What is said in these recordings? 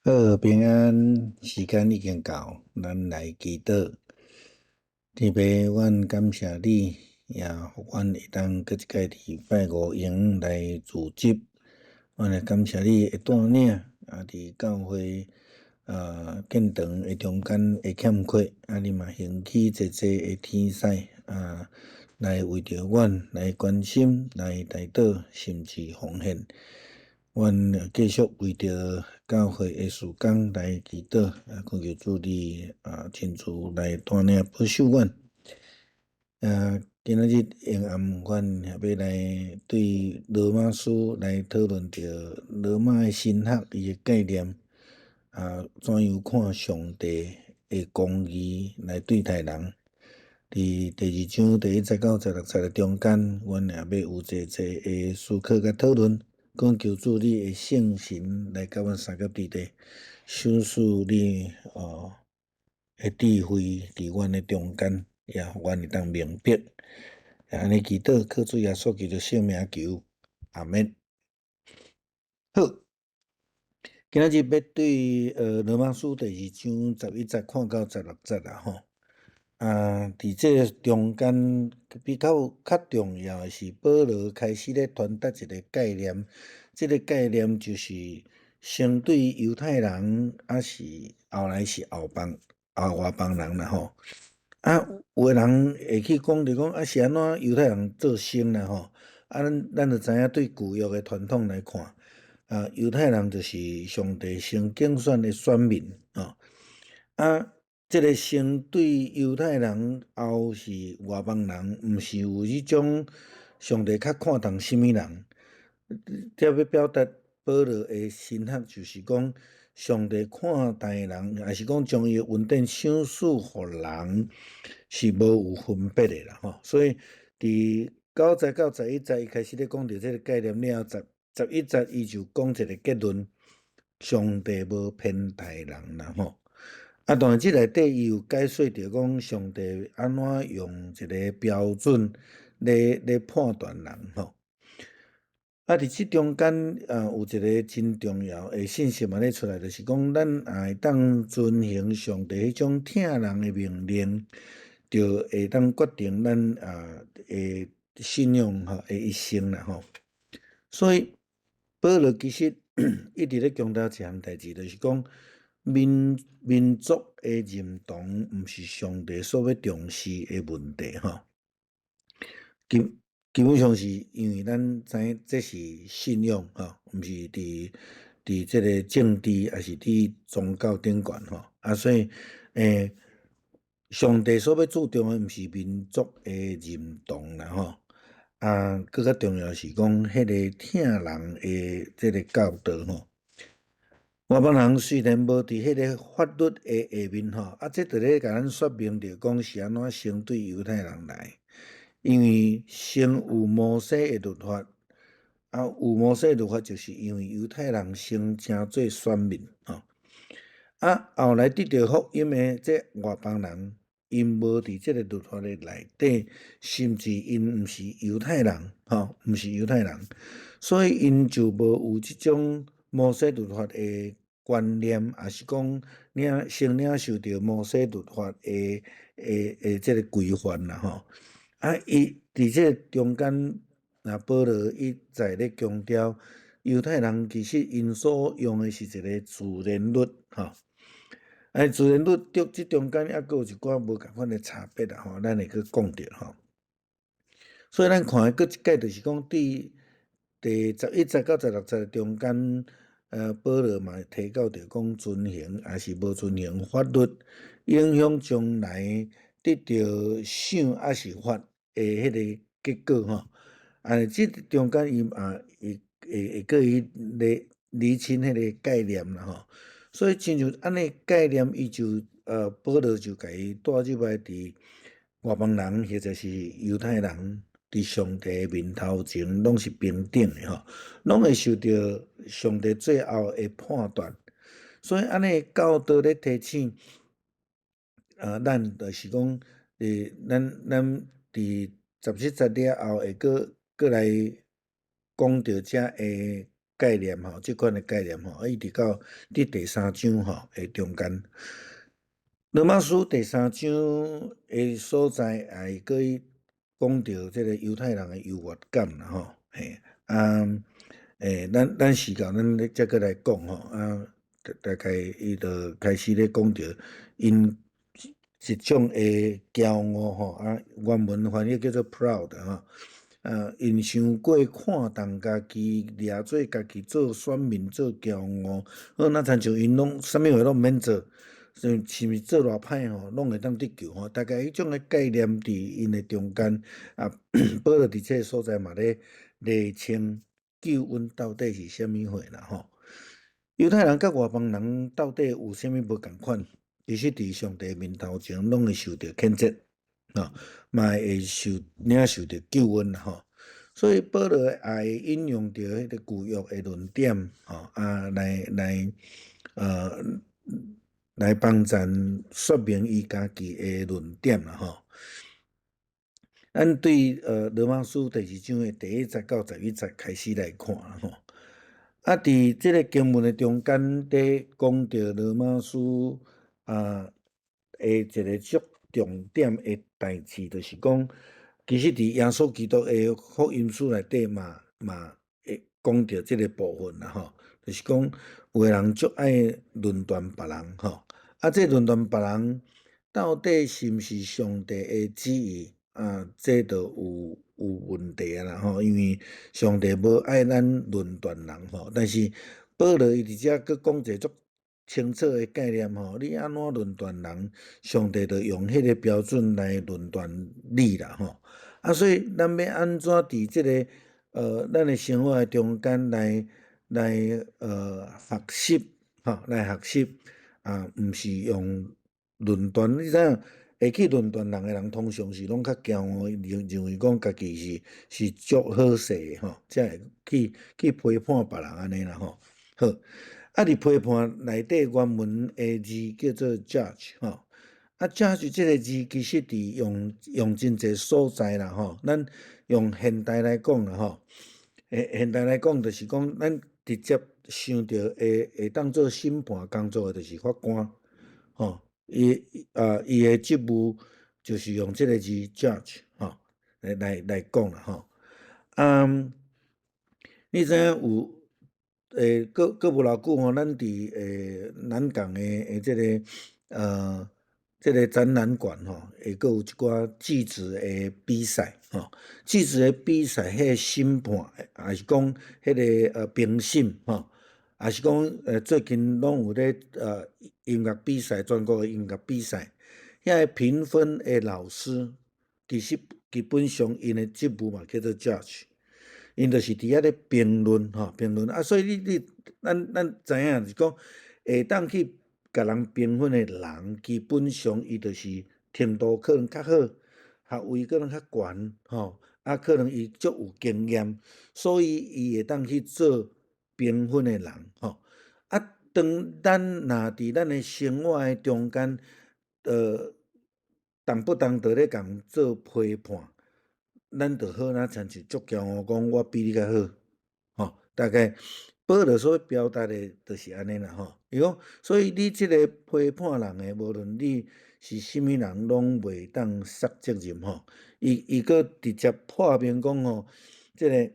好，平安，时间已经到，咱来祈祷。天父，阮感谢你，也互阮会当搁一届伫拜五营来自习。阮也感谢你会带领，伫教会建堂的中间会欠缺，你嘛兴起济济的天使来为着阮来关心、来代祷，甚至奉献。阮继续为着教会的事工来祈祷，恳求主你亲自来带领保守阮。今仔日用暗阮也要来对罗马书来讨论着罗马的神学伊的概念，怎样看上帝的公义来对待人。伫第二章第1节到16节的中间，阮也要有济济的思考甲讨论，恳求主你的圣神来甲阮三角地带，赏赐你的智慧伫阮的中间，也互阮会当明白。安尼祈祷，靠主耶稣基督圣名求，阿免。好，今仔日要对罗马书第2章11节看到16节啦吼。伫这中间比较重要的是，保罗开始咧传达一个概念，这个概念就是相对犹太人，是后来是外邦人啦吼。有的人会去讲着讲是安怎犹太人做先啦吼。咱就知影对旧约的传统来看，犹太人就是上帝先拣选的选民这个先对犹太人，后是外邦人，毋是有迄种上帝较看重什么人。这要表达保罗的神学，就是讲上帝看待人，也是讲将伊的恩典赏赐互人，是无有分别的啦吼。所以伫9节到11节，伊开始咧讲到这个概念了后，11节伊就讲一个结论：上帝无偏待人啦吼。但是这内底伊有解说着讲上帝安怎用一个标准来判断人吼。伫这中间有一个真重要的信息嘛咧出来，就是讲咱会当遵行上帝迄种疼人的命令，就会当决定咱的信仰的一生啦吼。所以保罗其实一直咧强调一项代志，就是讲民族的认同毋是上帝所要重视的问题吼。基本上是因为咱知影这是信仰吼，毋是伫这个政治还是伫宗教顶悬吼。所以上帝所要注重的毋是民族的认同啦吼。更较重要是讲迄个疼人的这个教导吼。外邦人虽然无伫迄个法律的下面吼，这就咧甲咱说明着讲是安怎相对犹太人来。因为先有摩西的律法，有摩西的律法，就是因为犹太人先成做选民后来得到福音的这外邦人，因无伫这个律法的内底，甚至因毋是犹太人毋是犹太人，所以因就无有这种摩西律法的观念，也是讲先领受到摩西律法的这个规范啦吼。伊伫这中间，保罗一再咧强调，犹太人其实因所用的是一个自然律吼。自然律这中间还佫有一寡无共款的差别啦吼，咱会去讲着吼。所以咱看的佫一解，就是讲第11节到16节中间，保罗嘛提到着讲遵行还是无遵行法律，影响将来得到赏还是罚的迄个结果吼。这中间伊会个伊厘清迄个概念啦吼。所以亲像安尼概念，伊就保罗就甲伊带入来伫外邦人或者是犹太人伫上帝面头前拢是平等的吼，拢会受到上帝最后的判断。所以安尼教导咧提醒咱就是讲咱伫17节了后会过来讲到遮的概念吼，即款的概念吼，一直到伫第三章吼诶中间。罗马书第三章诶所在，也可以讲到即个犹太人诶优越感啦吼，嘿咱时间咱咧再过来讲吼大概伊就开始咧讲到因一种诶骄傲吼原文翻译叫做 proud 吼。因伤过看重家己，掠做家己做选民做骄傲，好，那亲像因拢啥物话拢毋免做，是毋是做偌歹吼，拢会当得救吼。大概迄种诶概念伫因诶中间啊，保罗伫这个所在嘛咧厘清救恩到底是啥物货啦吼。犹太人甲外邦人到底有啥物无共款？其实伫上帝面头前拢会受到谴责。嘛会领受着救恩吼，所以保罗也引用着迄个旧约的论点来帮咱说明伊家己的论点啦吼。咱对罗马书第二章的第1节到11节开始来看吼。伫即个经文的中间，伫讲到罗马书一个足重点的代志，就是讲，其实伫耶稣基督的福音书内底嘛会讲到即个部分啦吼，就是讲有个人足爱论断别人吼，这论断别人到底是毋是上帝的旨意这就有问题啦吼，因为上帝无爱咱论断人吼，但是保罗伊伫遮佫讲一个足清楚的概念吼，你安怎论断人，上帝就用迄个标准来论断你啦吼。所以咱要安怎伫即个咱的生活中间来学习吼，来学习毋是用论断，你知影会去论断人的人，通常是拢较骄傲，认为讲家己是足好势的吼，才会去批判别人安尼啦吼。好，伫批判内底原文的字叫做 judge 吼。judge 这个字其实伫用真侪所在啦吼，咱用现代来讲啦吼，现代来讲就是讲咱直接想到会当做审判工作的就是法官吼，伊的职务就是用这个字 judge 吼来讲啦吼。你知影有佫无偌久吼，咱伫南港的这个展览馆吼，会佫有一寡记者的比赛吼，记者的比赛迄个审判，也是讲迄个评审吼，也是讲最近拢有咧音乐比赛，全国的音乐比赛，遐个评分的老师，其实基本上因的职务嘛叫做 judge。因就是伫遐咧评论吼，评论所以咱知影是讲，会当去甲人评分的人，基本上伊就是程度可能较好，学位可能较悬吼，可能伊足有经验，所以伊会当去做评分的人吼。当咱若伫咱的生活的中间，动不动就咧共做批判。咱就好像亲像足骄傲，讲我比你较好，吼，大概保罗所表达的就是安尼啦，吼。伊讲，所以你即个批判人的，无论你是啥物人，拢袂当杀责任，吼。伊佫直接破明讲吼，即个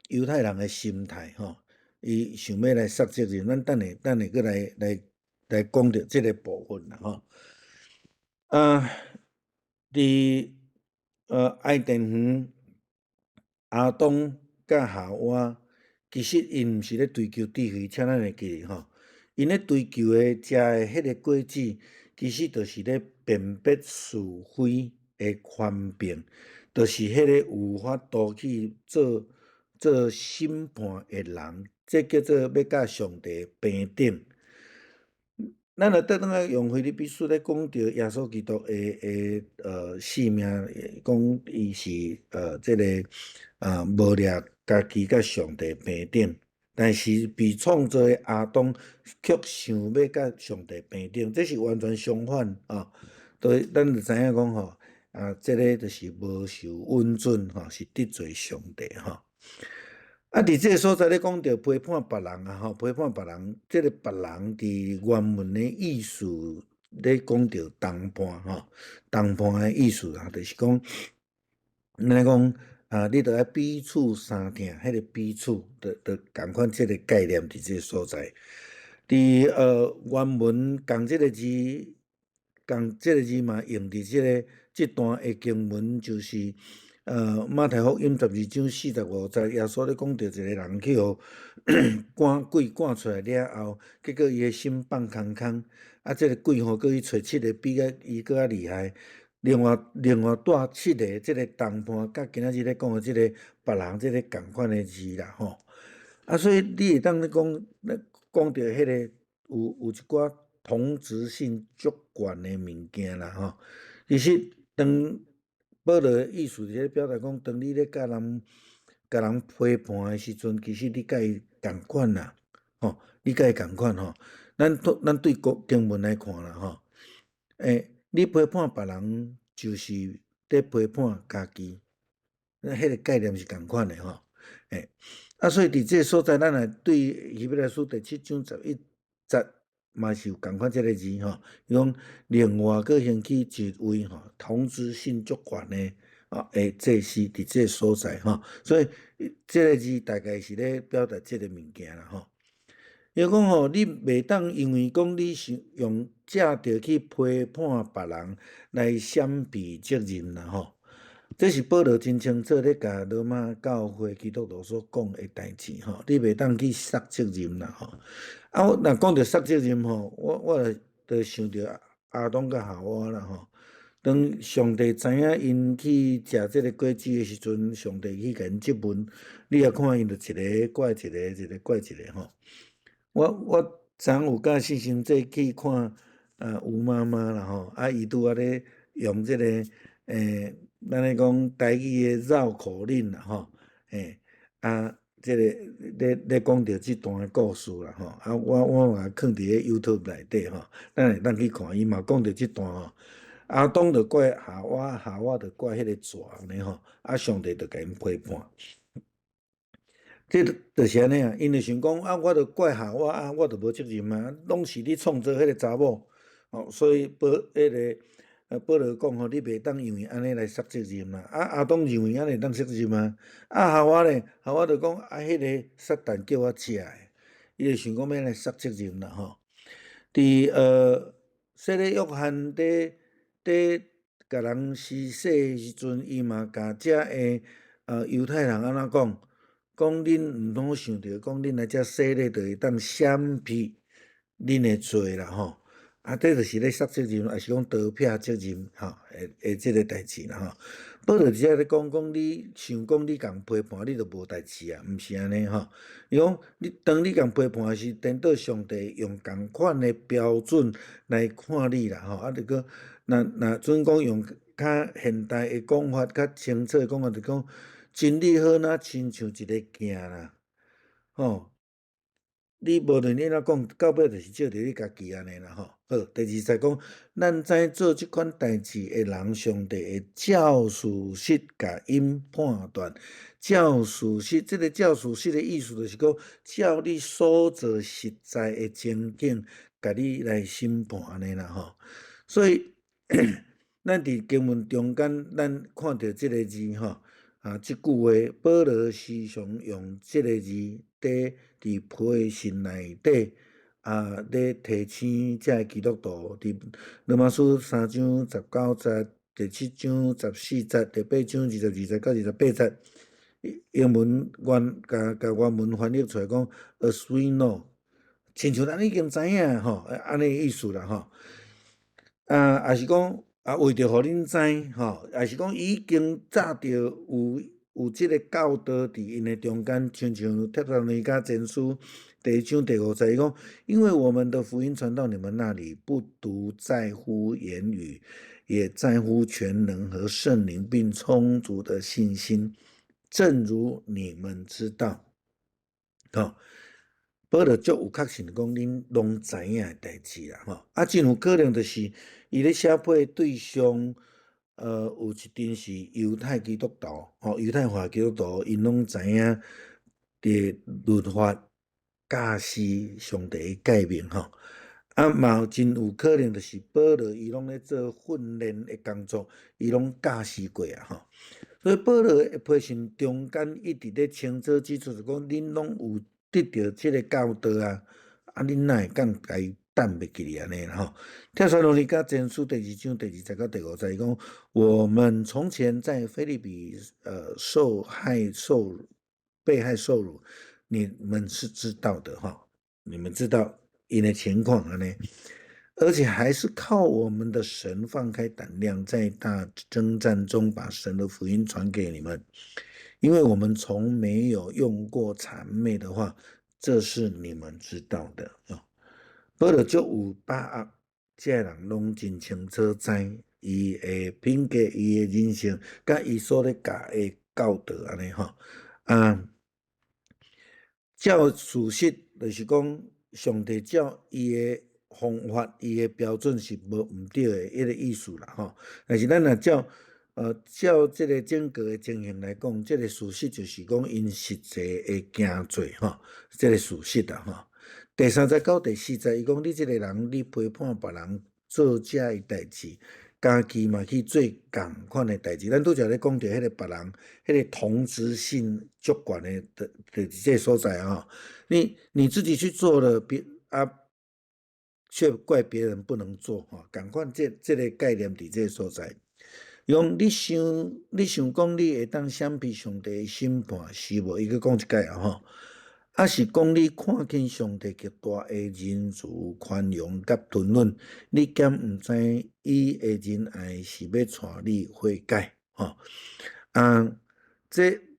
犹太人的心态，吼，伊想要来杀责任，咱等下佫来讲到即个部分啦，吼。伫爱甸园，亚当甲夏娃，其实因毋是咧追求智慧，请咱会记吼，因咧追求的食的迄个果子，其实就是咧辨别是非的权柄，就是迄个有法度去做审判的人，这叫做要甲上帝平等。咱来倒转来用腓立比书咧讲到耶稣基督的性命，讲伊是即个无掠家己甲上帝平等，但是被创造的亚当却想要甲上帝平等，这是完全相反对，咱就知影讲吼即个就是无受温准吼，是得罪上帝吼。啊，伫即个所在咧讲着批判别人啊，吼，批判别人，即个别人伫原文的意思咧讲着谈判吼，谈判的意思啊，就是讲，咱讲啊，你着爱彼此相听，迄个彼此着共款即个概念伫即个所在。伫原文共即个字，共即个字嘛用伫即段的经文，就是马太福音12章45节，耶稣咧讲着一个人去互赶鬼赶出来了后，结果伊的心放空空，啊，即个鬼吼，搁去找7个比伊搁较厉害。另外带7个即个谈判，甲今仔日咧讲的即个别人即个共款的字啦吼。啊，所以你会当咧讲着迄个有一寡同质性足悬的物件啦吼。其实当保罗的意思是咧表达讲，当你咧甲人批判的时阵，其实你甲伊共款啦，吼，你甲伊共款吼。咱对经文来看啦吼，你批判别人，就是咧批判家己，那迄个概念是共款的吼，所以伫即个所在，咱来对希伯来书第7章11节嘛是有共款即个字吼，伊讲另外佫兴起一位吼，同质性足悬的这是伫即个所在吼，所以即个字大概是咧表达即个物件啦吼。伊讲吼，你袂当因为讲你是用借着去批判别人来闪避责任啦吼。这是保罗真清楚咧，甲罗马教会基督徒所讲的代志吼，你袂当去杀责任啦吼。啊，若讲着杀责任吼，我着想着亚当甲夏娃啦吼。当上帝知影因去食即个果子的时阵，上帝去甲因质问，你也看因着一个怪一个，一个怪一个吼。我昨有甲信心这去看吴妈妈啦吼，伊拄仔咧用即个咱咧讲台语的绕口令啦吼，即个咧讲着即段的故事啦吼，我嘛放伫咧 YouTube 内底吼，咱会当去看，伊嘛讲着即段吼，阿当着怪夏娃，夏娃着怪迄个蛇安尼吼，上帝着甲因批判。这就是安尼啊，因着想讲我着怪夏娃我着无责任啊，拢是你创造迄个查某，所以保罗讲吼，你袂当因为安尼来杀责任啦。阿当认为安尼当杀责任吗？夏娃咧，夏娃着讲迄个撒旦叫我食的，伊就想讲要来杀责任啦吼。伫洗礼约翰伫甲人施洗的时阵，伊嘛甲遮的犹太人安怎讲？讲恁毋通想着讲恁来遮洗礼，就会当闪避恁的罪啦吼。这就是咧杀责任，也是讲逃避责任吼，即个代志啦吼。保罗伫遮咧讲你想讲你共批判，你就无代志啊，毋是安尼吼。伊讲当你共批判时，颠倒上帝用共款的标准来看你啦吼。着个若准讲用较现代的讲法，较清楚的讲法，就讲真理好若亲像一个镜啦，吼。你无论你怎讲，到尾就是照着你家己安尼啦吼。好，第二讲，咱知做即款代志的人，上帝会照事实甲因判断。照事实，即个照事实的意思就是讲，照你所做实在的情景，甲你来审判安尼啦吼。所以，咱伫经文中间，咱看到即个字吼。即句话，保罗时常用即个字伫批信内底，咧提醒遮基督徒。伫罗马书3章19节、第7章14节、第8章22节到28节，英文甲原文翻译出来讲 ，as we know， 亲像咱已经知影吼，安尼意思啦吼。也是讲为着互恁知吼，也是讲已经早着有即个教导伫因的中间，亲像帖撒罗尼迦前书第1章第5节，伊讲，因为我们的福音传到你们那里，不独在乎言语，也在乎全能和圣灵，并充足的信心，正如你们知道。保罗足有确信讲恁拢知影的代志啦吼。真有可能就是伊咧写批对象，有一阵是犹太基督徒，犹太化基督徒，因拢知影伫律法教示上帝的诫命吼。嘛有真有可能就是保罗伊拢咧做训练的工作，伊拢教示过啊吼。所以保罗的批信中间一直咧清楚指出，就讲恁拢有得到即个教导啊，恁哪会讲家己等袂记哩安尼啦吼。帖撒罗尼迦前书第2章第20到第5节讲，我们从前在腓立比被害受辱，你们是知道的哈，你们知道因的情况安尼。而且还是靠我们的神放开胆量，在大征战中把神的福音传给你们，因为我们从没有用过谄媚的话，这是你们知道的啊。保罗就有把握，这人拢真清楚知伊的品格、伊的人生，甲伊所咧教的教导安尼吼。照事实就是讲，上帝照伊的方法、伊的标准是无毋对的，迄个意思啦吼。但是咱若照这个整个的情形来讲，这个事实就是讲因实际会行做吼，这个事实啦吼。第3节到第4节，伊讲你这个人，你陪伴别人做这的代志，家己嘛去做共款的代志。咱拄则咧讲到迄个别人，迄个同质性足悬的这个所在啊。你自己去做了，却怪别人不能做哈。共款这个概念伫这个所在。用你想讲你会当闪避上帝的审判是无？伊去讲一解啊吼。啊是讲你看见上帝极大的仁慈、宽容甲吞忍，你敢毋知伊的仁爱是要带你悔改吼？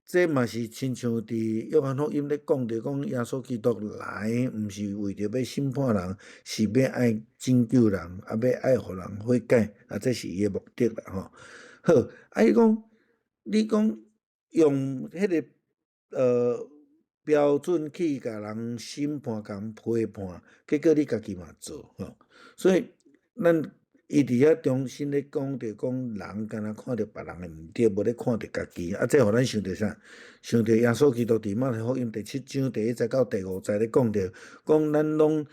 这嘛是亲像伫约翰福音咧讲着讲，耶稣基督来，毋是为着要审判人，是要爱拯救人，要爱互人悔改，这是伊的目的啦吼。好，你讲用迄个标准去甲人审判、甲人批判，结果你家己嘛做吼。所以咱伊伫遐中心咧讲着讲，人敢若看着别人的毋对，无咧看着家己。这互咱想着啥？想着耶稣基督伫马太福音第7章第1节到第5节咧讲着，讲咱拢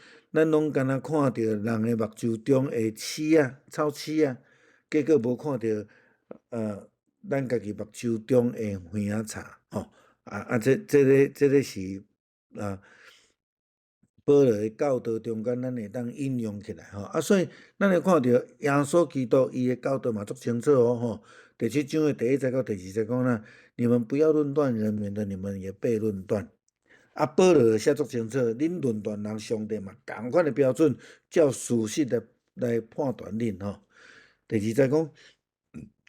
敢若看着人的目睭中的刺啊、草刺啊，结果无看着咱家己目睭中的花啊叉吼。这个是保罗的教导中间，咱会当应用起来吼。所以咱会看到耶稣基督伊的教导嘛足清楚哦吼。第7章的第1节到第2节讲啦，你们不要论断人，免得你们也被论断。保罗写足清楚，恁论断人，上帝嘛同款的标准，照事实来判断恁吼。第2节讲，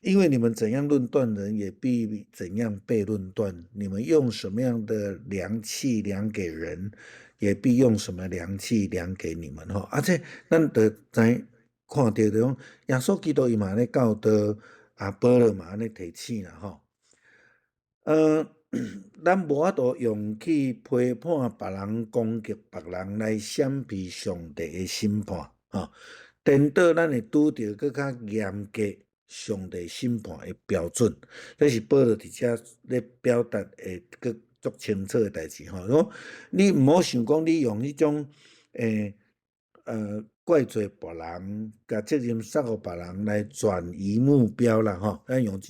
因为你们怎样论断人，也必怎样被论断；你们用什么样的量器量给人，也必用什么量器量给你们吼。这咱就知看到着讲，耶稣基督伊嘛咧教导，保罗嘛安尼提醒啦吼。咱无法度用去批判别人、攻击别人来闪避上帝的审判吼。颠倒咱会拄着更较严格上帝审判的标准，这是保罗伫遮咧表达的个足清楚的代志吼。你毋好想讲你用迄种怪罪别人，甲责任撒互别人来转移目标啦吼。咱用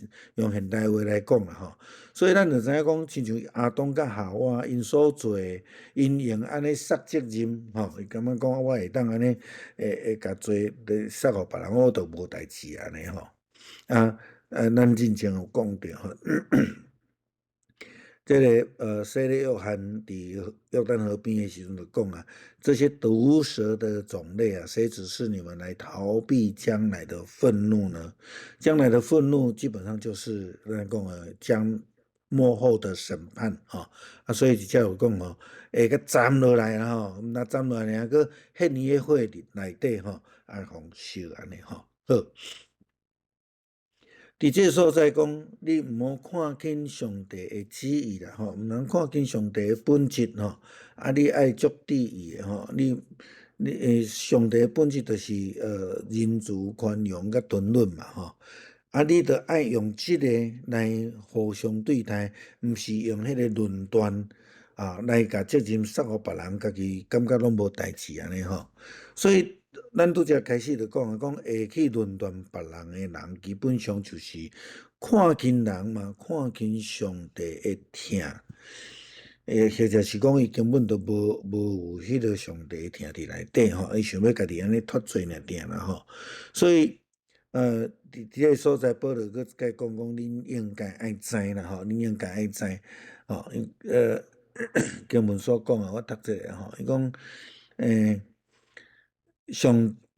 现代话来讲啦吼。所以咱就知影讲，亲像亚当甲夏娃因所做，因用安尼撒责任吼，伊感觉讲我会当安尼会甲罪撒互别人，我就无代志安尼吼。咱之前有讲着吼。这个洗礼约翰伫约旦河边的时阵就讲啊，这些毒蛇的种类啊，谁指示你们来逃避将来的愤怒呢？将来的愤怒基本上就是咱讲将末后的审判所以才有讲会甲斩落来啦吼，那斩落来个献耶火内底互烧安尼吼。好。伫这个所在讲，你毋好看轻上帝的旨意啦吼，毋通看轻上帝的本质吼。你爱足注意的吼，你上帝的本质就是仁慈、宽容甲吞忍嘛吼。你着爱用这个来互相对待，毋是用迄个论断来甲责任撒互别人，家己感觉拢无代志安尼吼。所以咱拄则开始就讲会去论断别人的人，基本上就是看轻人嘛，看轻上帝的疼。或者是讲伊根本都无有迄个上帝疼伫内底吼，伊想要家己安尼脱罪尔定啦吼。所以伫即个所在，保罗佮讲恁应该爱知啦吼，恁应该爱知吼，经文所讲我读一下吼，伊讲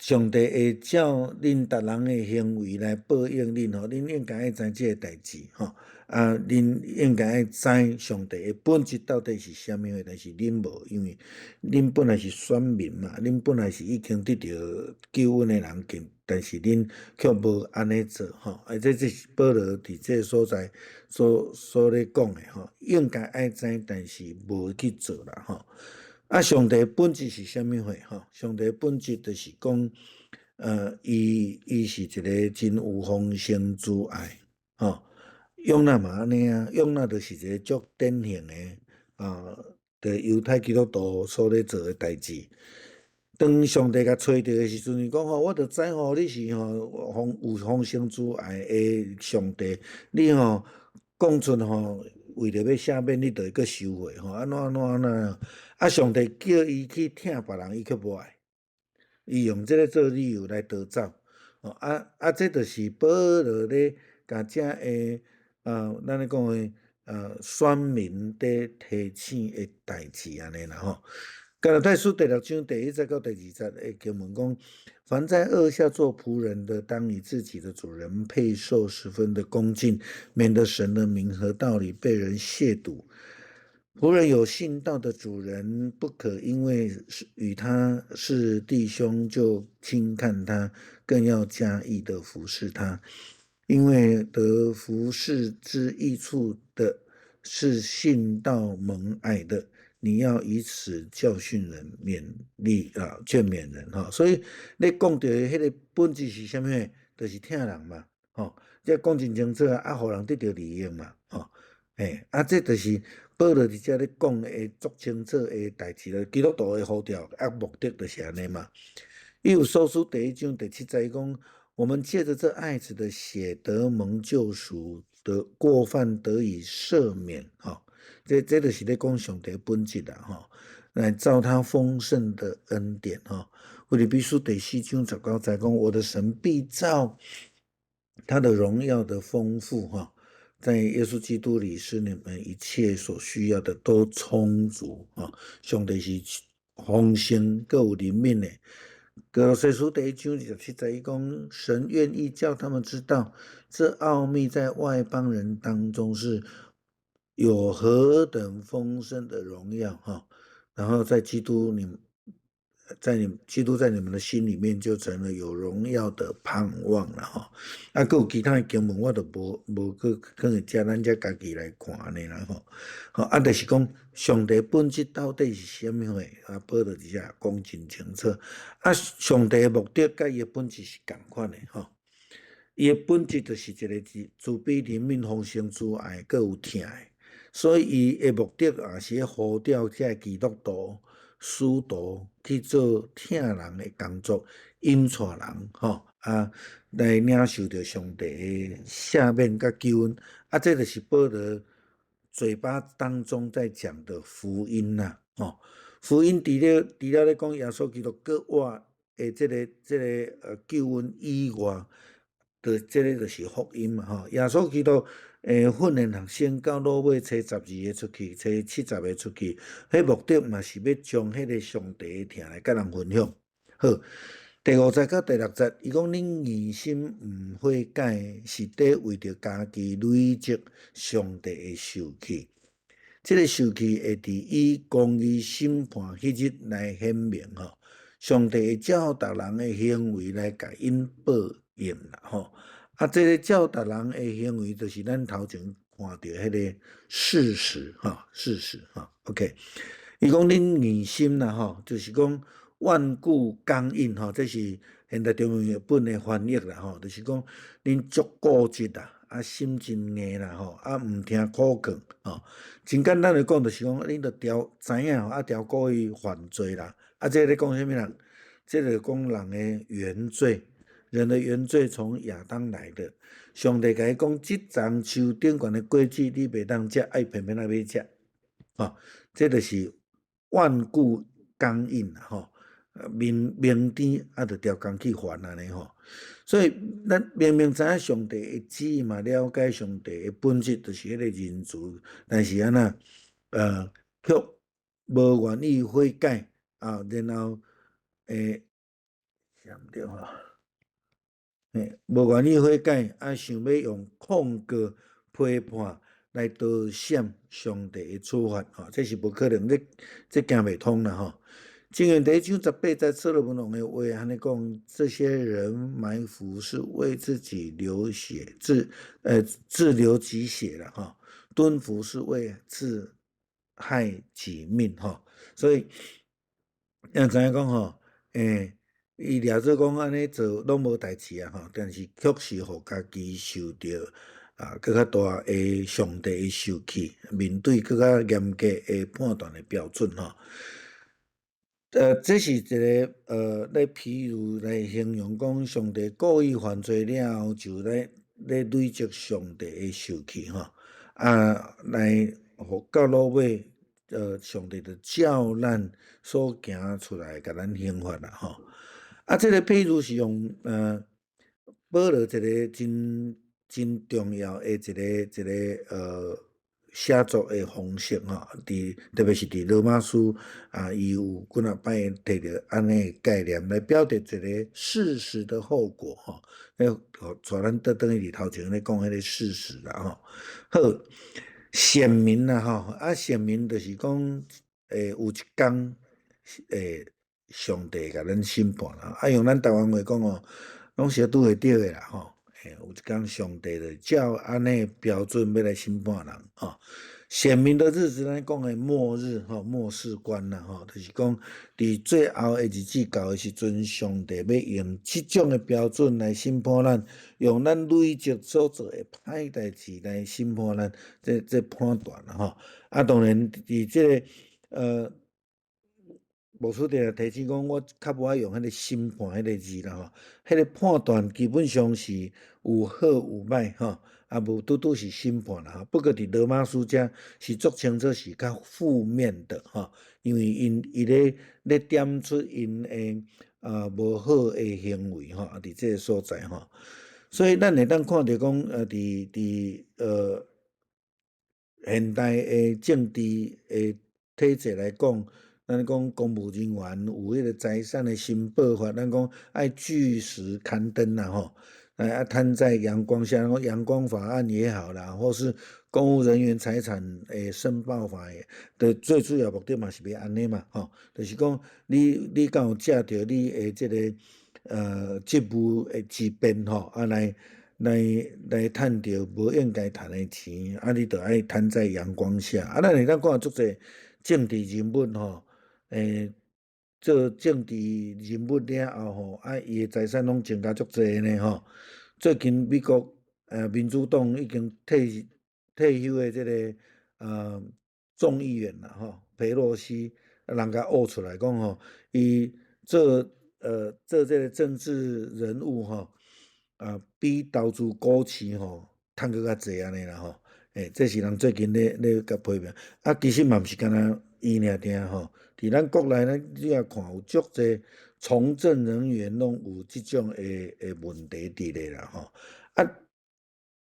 上帝会照恁逐人的行为来报应恁吼，恁应该爱知即个代志吼。恁应该爱知上帝的本质到底是啥物货，但是恁无，因为恁本来是选民嘛，恁本来是已经得到救恩的人，但是恁却无安尼做吼。这是保罗伫这个所在所咧讲的吼，应该爱知，但是无去做啦吼。上帝本质是啥物货吼？上帝本质就是讲，伊是一个真有丰盛之爱吼。约纳嘛安尼啊，约纳就是一个足典型的的犹太基督徒所咧做的代志。当上帝甲找到的时阵，伊讲吼，我著知吼，你是有丰盛之爱的上帝，你讲出为着要赦免，你著会阁收回安怎？上帝叫伊去疼别人，伊却无爱，伊用这个做理由来逃走。这就是保罗咧甲遮的咱咧讲的选民伫提醒的代志安尼啦吼。加拉太书第6章第1节到第2节的经文讲：凡在恶下做仆人的，当以自己的主人配受十分的恭敬，免得神的名和道理被人亵渎。仆人有信道的主人，不可因为与他是弟兄就轻看他，更要加意的服侍他。因为得服侍之益处的是信道蒙爱的，你要以此教训人，劝勉人哈。所以你讲到迄个本质是啥物？就是疼人嘛，这讲真清楚互人得到利益嘛，这就是保罗伫遮咧讲的足清楚的代志了。基督徒的呼召目的就是安尼嘛。伊有所书第1章第7节讲：我们借着这爱子的血得蒙救赎，的过犯得以赦免这就是咧讲上帝本质啦来照他丰盛的恩典腓立比书第4章19节讲：我的神必照他的荣耀的丰富在耶稣基督里使你们一切所需要的都充足上帝是丰盛各有怜悯的。哥罗西书第1章27节讲：神愿意叫他们知道，这奥秘在外邦人当中是有何等丰盛的荣耀然后在基督在你们的心里面就成了有荣耀的盼望了还有其他的经文我都无去可能遮咱遮家己来看安尼啦就是讲上帝本质到底是啥物货保罗伫遮讲真清楚上帝的目的甲伊的本质是同款的伊的本质就是一个慈悲怜悯丰盛之爱各有疼的，所以伊的目的也是咧呼召遮基督徒使徒去做疼人的工作，引带人来领受到上帝的赦免甲救恩这就是保罗嘴巴当中在讲的福音啦福音除了咧讲耶稣基督国外的这个救恩以外，这个就是福音嘛耶稣基督训练学生到罗马找12个出去，找70个出去，迄目的嘛是要将迄个上帝的疼来甲人分享。好，第5节到第6节，伊讲恁疑心毋悔改，是伫为着家己累积上帝的受气。这个受气会伫以公义审判迄日来显明上帝会照逐人的行为来甲因报应啦这个照逐人的行为，就是咱头前看到迄个事实OK， 伊讲恁疑心啦就是讲万古刚硬这是现代中文本的翻译啦就是讲恁足固执啦心真硬啦吼，毋听苦劝吼。真简单来讲，就是讲恁着知影吼，调故意犯罪啦。这咧讲啥物人？这个讲人的原罪，人的原罪从亚当来的。上帝甲伊讲，即丛树顶悬的果子，你袂当食，爱偏偏要食。这就是万古刚印啦吼。明天就调工去还安尼吼。所以咱明明知影上帝的旨意嘛，了解上帝的本质，就是迄个仁慈，但是却无愿意悔改然后想唔对吼。无愿意悔改，想要用控告、批判来躲闪上帝的处罚，这是无可能，这行袂通啦吼。经元第1章18节，所罗门王的话安尼讲：这些人埋伏是为自己流血，自流己血了哈；蹲伏是为自害己命哈。所以，知影讲吼，伊掠做讲安尼做拢无代志吼，但是确实互家己受着更较大的上帝的受气，面对更较严格的判断的标准吼。这是一个来譬如来形容讲，上帝故意犯罪了后，就来累积上帝的受气吼，来到落尾，上帝就照咱所行出来，甲咱刑罚啦吼。这个譬如是用保罗一个真重要的一个写作的方式吼，特别是伫罗马书伊有几啊摆摕着安尼的概念来表达一个事实的后果吼，带咱倒转去头前咧讲迄个事实啦吼。好，显明啦吼，显明就是讲有一天上帝甲咱审判啦，用咱台湾话讲哦，拢是拄会着的啦吼。有一天上帝就照安尼标准要来审判人吼。显明的日子，咱讲的末日吼，末世观啦吼，就是讲伫最后的日子到的时阵，上帝要用即种的标准来审判咱，用咱累积所做的歹代志来审判咱，这判断啦吼。当然伫这个牧师定提醒讲，我较无爱用迄个审判迄个字啦吼，迄个判断基本上是有好有歹吼，无拄拄是审判啦吼。不过伫罗马书遮是足清楚是较负面的吼，因为伊咧点出因诶无好诶行为吼，伫这个所在吼，所以咱会当看到讲伫现代诶政治诶体制来讲。咱讲公务人员有迄个财产的申报法，咱讲爱据实刊登啦吼，摊在阳光下，阳光法案也好啦，或是公务人员财产申报法的最主要目的嘛是要安尼嘛吼，就是讲你敢有借着你的这个职务的之便吼，来趁着无应该趁的钱，你就爱摊在阳光下。咱会当看足侪政治人物吼。做政治人物了后吼，伊的财产拢增加足侪呢吼。最近美国民主党已经退休的这个众议员啦吼，裴洛西，人家挖出来讲吼，伊做这个政治人物吼，比投资股市吼趁搁较济安尼啦吼。这是人最近咧甲批评。其实嘛毋是干那伊尔定吼。伫咱国内呢，你也看有足侪从政人员拢有即种诶问题伫咧啦吼。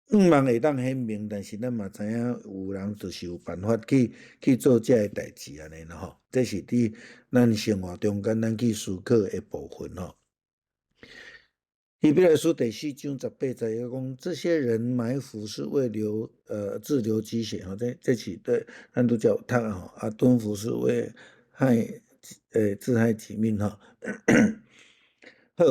茫会当显明，但是咱嘛知影有人就是有办法去做遮个代志安尼啦吼。这是伫咱生活中间咱去思考的部分吼。希伯来书第4章18节讲，这些人埋伏是为自流己血吼，这是对咱都叫他吼蹲伏是为自害己命吼。好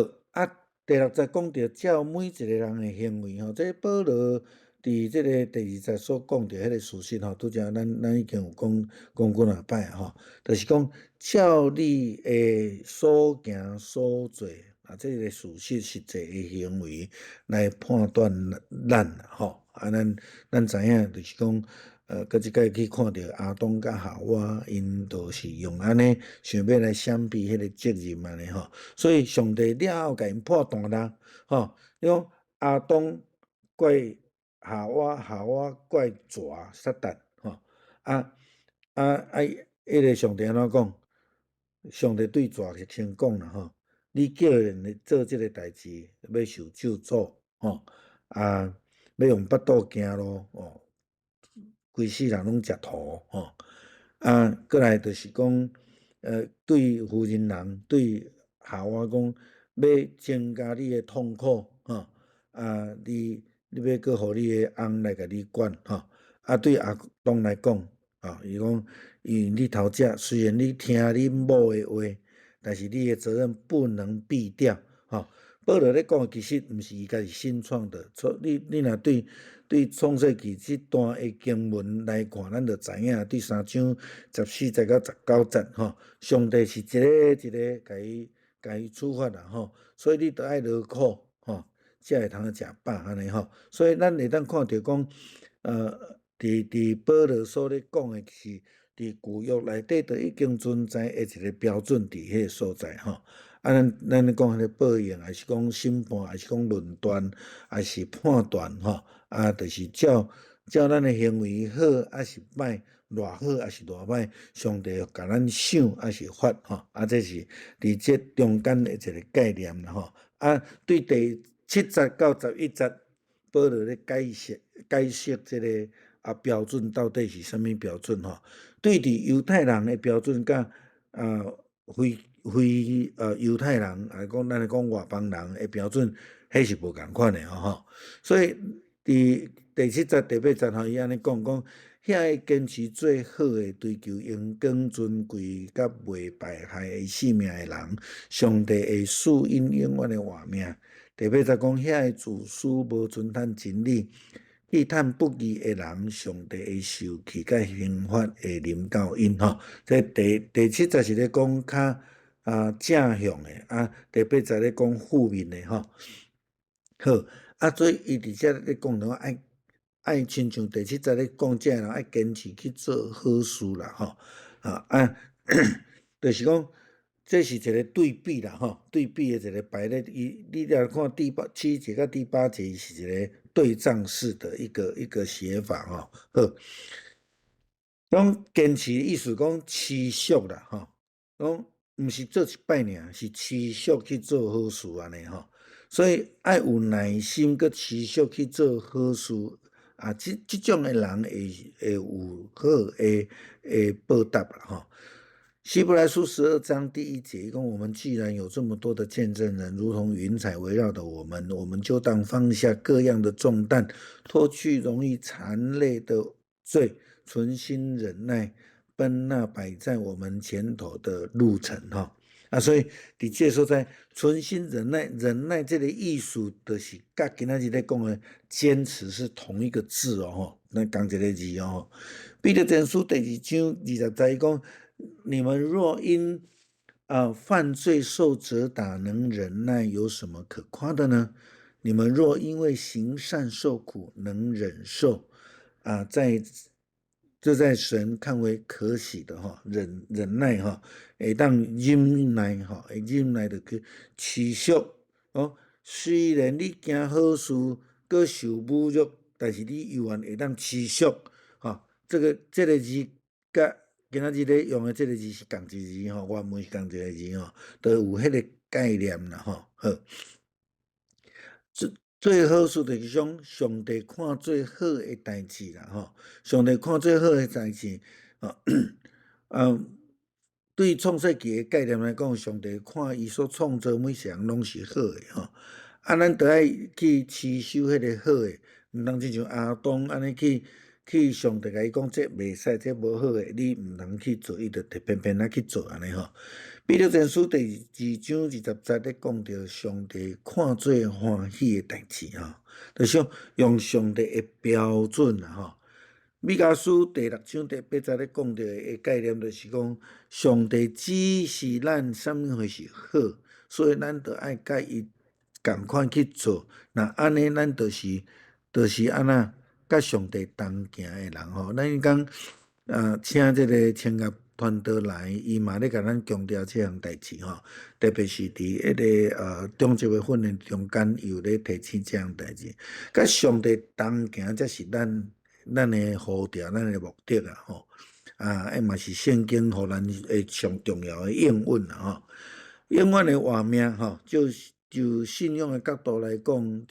第6节讲到照每一个人的行为吼，这保罗伫这个第2节所讲到迄个事实吼，拄则咱已经有讲几啊摆吼，就是讲照你的所行所做这个事实实际的行为来判断咱啦，吼，咱知影就是讲，搁即摆去看到阿东甲夏娃，因就是用安尼想要来闪避迄个责任安尼吼，所以上帝了后甲因破断啦，吼，你讲阿东怪夏娃，夏娃怪蛇撒旦，吼，啊迄个上帝安怎讲？上帝对蛇先讲啦，吼。你叫人来做即个代志，要受咒诅，吼，要用腹肚行路，规世人拢食土，过来就是讲，对妇人人对夏娃讲，要增加你的痛苦，你要搁互你的翁来甲你管，对阿东来讲，伊讲，你头家虽然你听你某的话。但是你的责任不能避掉，保罗咧讲，其实毋是伊家己新创的，你若对创世纪这段的经文来看，咱就知影，第3章14节到19节，上帝是一个一个甲伊处罚啦，所以你得爱劳苦，才会通食饱安尼吼。所以咱会当看到讲，伫保罗所咧讲的是。伫旧约内底，就已经存在一个标准伫迄个所在吼。咱讲迄个报应，还是讲审判，还是讲论断，还是判断吼。就是照咱的行为好，还是歹，偌好还是偌歹，上帝甲咱赏还是罚吼。这是伫这中间的一个概念啦吼。对第7节到11节，保罗咧解释这个标准到底是啥物标准吼？对伫犹太人的标准，甲非犹太人，咱来讲外邦人的标准，迄是无共款的吼。所以伫第7节、第8节吼，伊安尼讲，遐会坚持最好的追求荣光尊贵甲袂败害的性命的人，上帝会赐因永远的活命。第8节讲，遐会自私无尊趁真理。去趁不义的人，上帝会受气甲刑罚会临到因吼。这第7节是咧讲较正向的，第8节咧讲负面的吼。好，所以伊伫遮咧讲到爱亲像第7节咧讲，这人爱坚持去做好事啦吼。就是讲这是一个对比啦吼，对比的一个排列。你来看第7节到第8节是一个对仗式的一个写法吼。好，讲坚持意思讲持续啦吼，讲毋是做一摆尔，是持续去做好事安尼吼。所以爱有耐心，佮持续去做好事这种的人会有好的报答啦吼。希伯来书12章第1节讲，我们既然有这么多的见证人，如同云彩围绕着我们就当放下各样的重担，脱去容易缠累的罪，存心忍耐，奔那摆在我们前头的路程哈。所以伫这所在存心忍耐这个意思，就是甲今仔日咧讲的坚持是同一个字哦，咱同一个字哦。彼得前书第2章20节讲。你们若因犯罪受责打，能忍耐，有什么可夸的呢？你们若因为行善受苦，能忍受这在神看为可喜的哈，忍耐哈，会当忍耐哈，会忍耐的去持续哦。虽然你行好事，搁受侮辱，但是你依然会当持续哈。这个字甲今仔日咧用的这个字是同一字吼，原文是同一个字吼，都有迄个概念啦吼。好，最好事就是讲上帝看最好的代志啦吼，上帝看最好的代志对创世纪的概念来讲，上帝看伊所创造每一样拢是好的吼。咱得爱去持守迄个好的，毋通亲像阿东安尼去上帝甲伊讲，这袂使，这无好诶，你毋通去做，伊就偏偏去做安尼吼。彼得前书第2章20节咧讲到，上帝看最欢喜诶代志吼，就是用上帝诶标准啦吼。米迦书第6章第8节咧讲到诶概念，就是讲上帝指示咱啥物会是好，所以咱着爱甲伊共款去做。那安尼，咱就是安那甲上帝同行的人吼。咱讲请这个青乐团队来，伊嘛咧甲咱强调这项代志吼。特别是伫迄个中级的训练中间，有咧提醒这项代志。甲上帝同行，才是咱的呼召，咱的目的啊吼。嘛是圣经互咱诶上重要的应允啦吼。永远的活命吼，就信仰的角度来讲，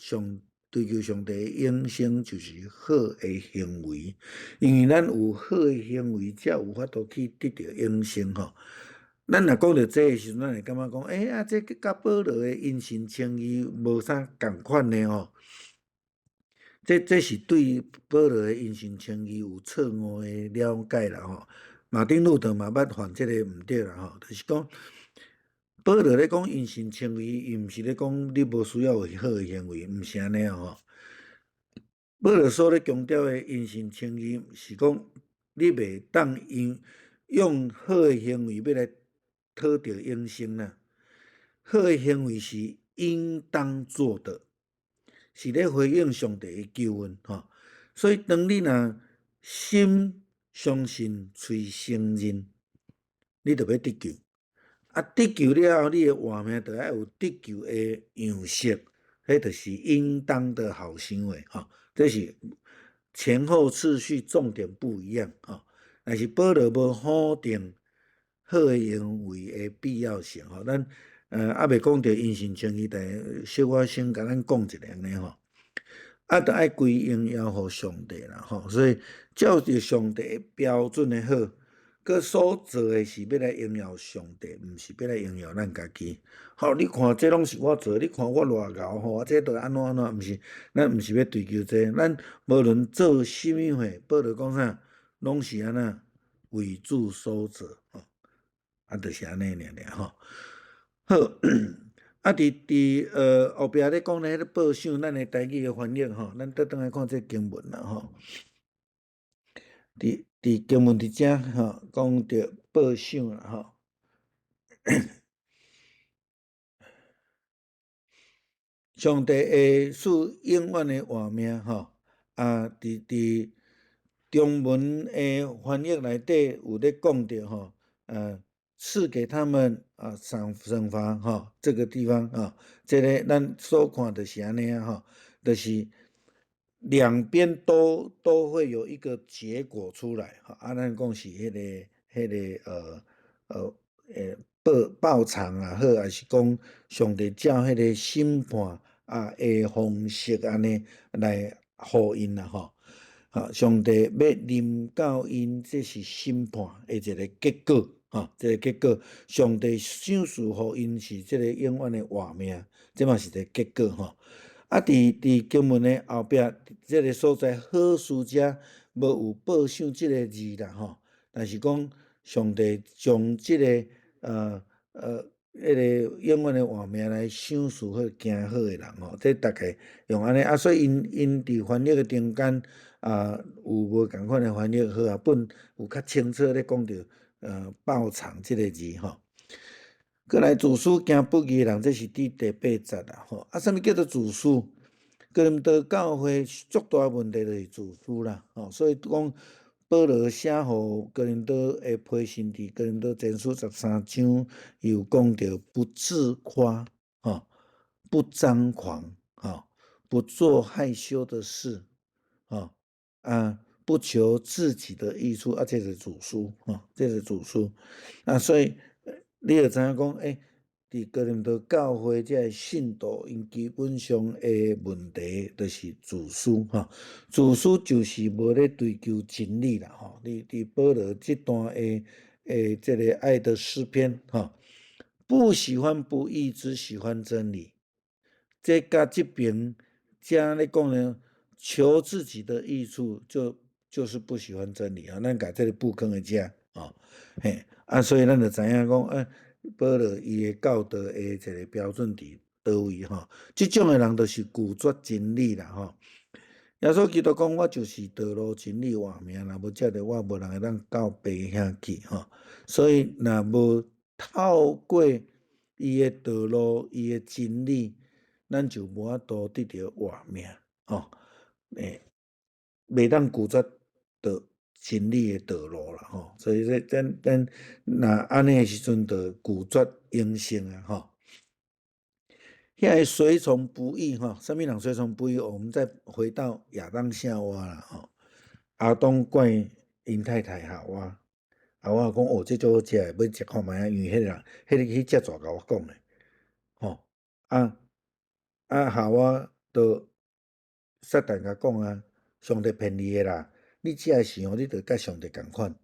追求上帝的永生就是好的行为，因为咱有好的行为，才有法度去得到永生吼。咱若讲到这个时阵，咱会感觉讲，这甲保罗的因信称义无啥共款呢吼。这是对保罗的因信称义有错误的了解啦吼。马丁路德嘛捌犯这个毋对啦吼，就是讲保罗咧讲因信称义，伊毋是咧讲你无需要有好的行为，毋是安尼吼。保罗所咧强调的因信称义，是讲你袂当用好的行为要来讨到永生啦。好的行为是应当做的。是咧回应上帝的救恩吼，所以当你若心相信、嘴承认，你就要得救。得救了后，你的活命就要有得救的样式，迄就是应当的好行为吼。这是前后次序重点不一样吼。但是保罗无否定好的行为的必要性吼，咱未讲到因信称义，但小可先甲咱讲一下安尼吼。就爱归荣耀互上帝啦吼，所以照着上帝标准的好，佮所做的是要来荣耀上帝，毋是要来荣耀咱家己。好，你看这拢是我做，你看我偌敖吼，这都安怎安怎，毋是，咱毋是要追求这，咱无论做甚物货，保罗讲啥，拢是安那为主所做吼，就是安尼尔吼。好。后壁咧讲咧，迄个报赏，咱的台语的翻译吼，咱倒转来看这经文啦吼。伫经文伫遮吼，讲着报赏啦吼。上帝会赐永远的活命吼，伫中文的翻译内底有咧讲着吼，赐给他们惩罚哈，这个地方啊，这个咱所看的是安尼啊哈，就是两边都会有一个结果出来哈。咱讲是迄个报偿啊好，还是讲上帝照迄个审判的方式安尼来互因啦吼。上帝要临到因，这是审判的一个结果。这个结果，上帝赏赐互因是这个永远的活命，这嘛是一个结果吼。伫经文的后壁，这个所在好事者无有报赏这个字啦吼，但是讲上帝将这个迄个永远的活命来赏赐好行好的人吼，这大概用安尼所以因伫翻译的中间有无共款的翻译好本有较清楚咧讲着。报偿这个字吼，过来自私行不义人，这是第8节啦吼。什么叫做自私？哥林多教会最大问题就是自私啦吼。所以讲保罗写互哥林多的批信伫哥林多前书13章，有讲着不自夸吼，不张狂吼，不做害羞的事吼不求自己的益处这是自私这是自私所以你就知影讲伫哥林多教会这信徒因基本上的问题就是自私自私就是无咧追求真理啦伫保罗这段的这个爱的诗篇不喜欢不义，只喜欢真理。这甲这边遮咧讲呢，求自己的益处就是不喜欢真理咱把这个不坑的遮所以咱就知影讲保罗伊的教导的一个标准伫倒位这种的人就是拒绝真理啦耶稣基督讲，我就是道路、真理、活命，若无遮着我，无人会当到爸遐去所以若无透过伊的道路、伊的真理，咱就无法度得到活命吼。诶，袂当拒绝道真理的道路啦吼。所以说，咱若安尼的时阵，就拒绝永生啊吼。遐随从不义哈，什么人随从不义？我们再回到亚当夏娃啦吼，阿当怪因太太夏娃，夏娃讲哦，这最好食的，要食看觅啊，因为迄个人，迄只蛇甲我讲的，吼啊夏娃就撒旦甲讲啊，上帝骗你的啦，你食的时候，你着甲上帝共款，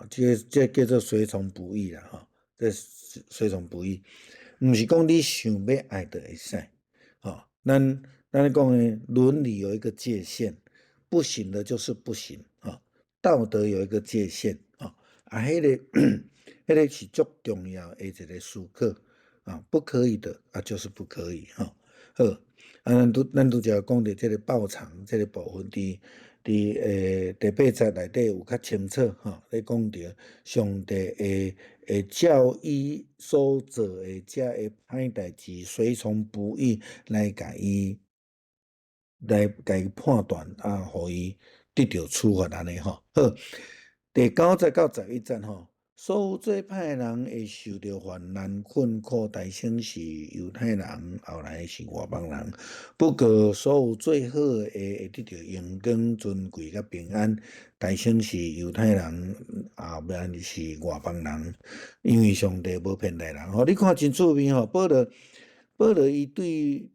这叫做随从不义啦吼，这随从不义，毋是讲你想要爱就会使。咱讲呢，伦理有一个界限，不行的就是不行啊。道德有一个界限啊，迄个迄个是足重要的一个思考啊，不可以的啊，就是不可以哈。好，咱拄则讲到这个报偿这个部分，第八节内底有较清楚哈，咧讲到上帝会照伊所做的遮个歹代志，随从不义来甲伊判断啊，互伊得到处罚安尼吼。好，第九节到11节吼。所有做歹人会受到患难困苦，大先是犹太人，后来是外邦人。不过，所有做好的会得到荣光、尊贵甲平安，大先是犹太人，后面是外邦人。因为上帝无骗大人吼，你看真趣味吼，保罗伊对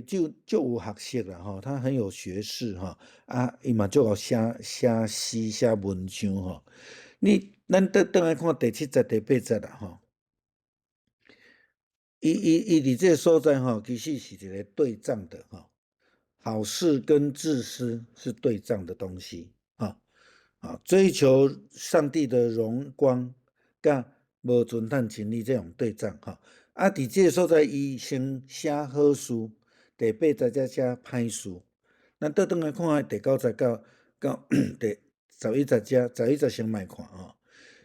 就有学识啦吼，他很有学识哈伊嘛就有写诗写文章吼。咱倒来看第7节第8节啦吼，伊伫这个所在吼，其实是一个对仗的吼，好事跟自私是对仗的东西追求上帝的荣光，甲无尊探真理这种对仗伫这个所在，伊先写好事，第8节才写歹事。咱倒转来看第9节到第11节11节先莫看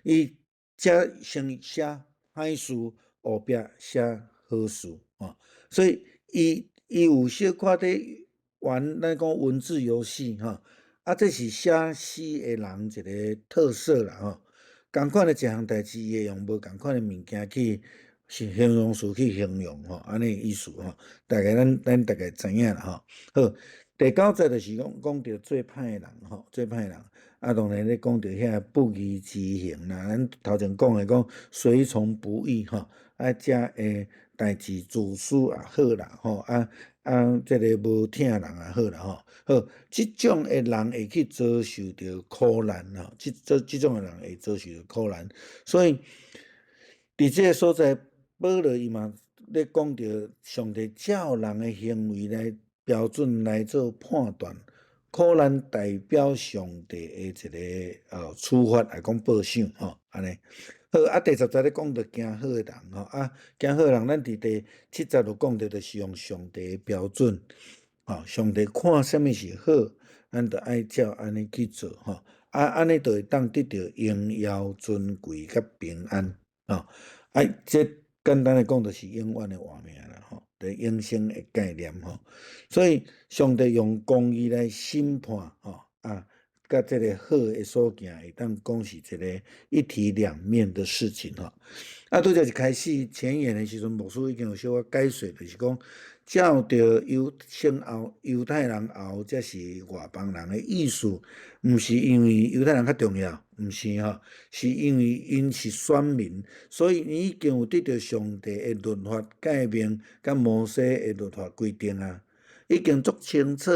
伊遮先写歹事，后壁写好事所以伊有小可在玩咱讲文字游戏这是写诗的人一个特色啦同款的一项代志，伊会用无同款的物件去形容词去形容安尼意思大概咱大概知影啦好，第9节就是讲到做歹人做歹人当然咧讲到遐不义之行啦，咱头前讲的讲随从不义遮诶代志自私也好啦这个无听人也好啦好，即种的人会去遭受到苦难即种的人会遭受到苦难，所以伫这个所在，保罗伊嘛咧讲到上帝照人的行为来标准来做判断，苦难代表上帝的一个处罚来讲报赏安尼。好第10节咧讲到行好的人行好的人，咱伫第7节就讲到，就是用上帝的标准上帝看什么是好，咱就爱照安尼去做安尼就会当得到荣耀、尊贵甲平安这简单的讲，就是永远的活命啦对永生的概念所以上帝用公义来审判甲这个好的所行，会当讲是一个一体两面的事情拄则一开始前言的时阵，牧师已经有小可解说，就是讲照着先后犹太人后，才是外邦人的意思，毋是因为犹太人较重要，毋是是因为因是选民，所以伊已经有得到上帝的律法诫命，甲摩西的律法规定已经足清楚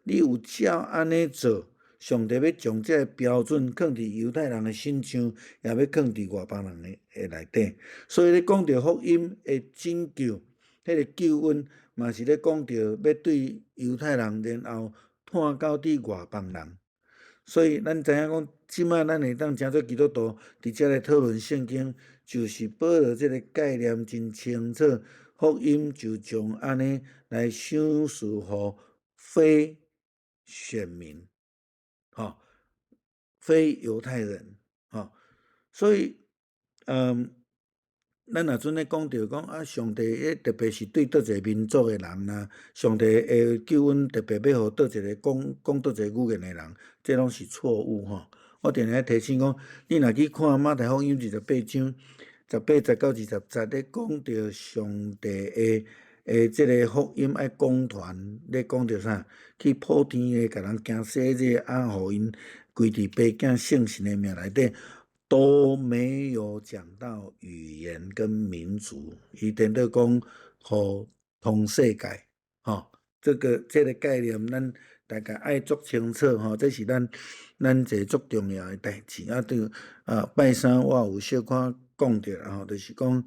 你有照安尼做，上帝要将这个标准放伫犹太人的心上，也要放伫外邦人的内底。所以咧讲到福音的拯救，迄个救恩嘛是咧讲到要对犹太人，然后判到伫外邦人。所以咱知影讲，即摆咱会当诚做基督徒，伫遮来讨论圣经，就是保罗这个概念真清楚。福音就将安尼来赏赐互非选民，非犹太人所以咱若阵咧讲着讲啊，上帝特别是对倒一个民族诶人啦，上帝会救恩特别要互倒一个讲倒一个语言诶人，这拢是错误吼。我定定提醒讲，你若去看马太福音28章18节到20节咧讲着上帝诶即个福音爱讲传，咧讲着啥？去普天诶，甲人行洗礼，啊，互因归伫爸囝圣神诶名内底。都没有讲到语言跟民族，伊点都讲互通世界，这个概念，咱大家爱足清楚这是咱一个足重要的代志。啊，对拜三我有小可讲着啦就是讲，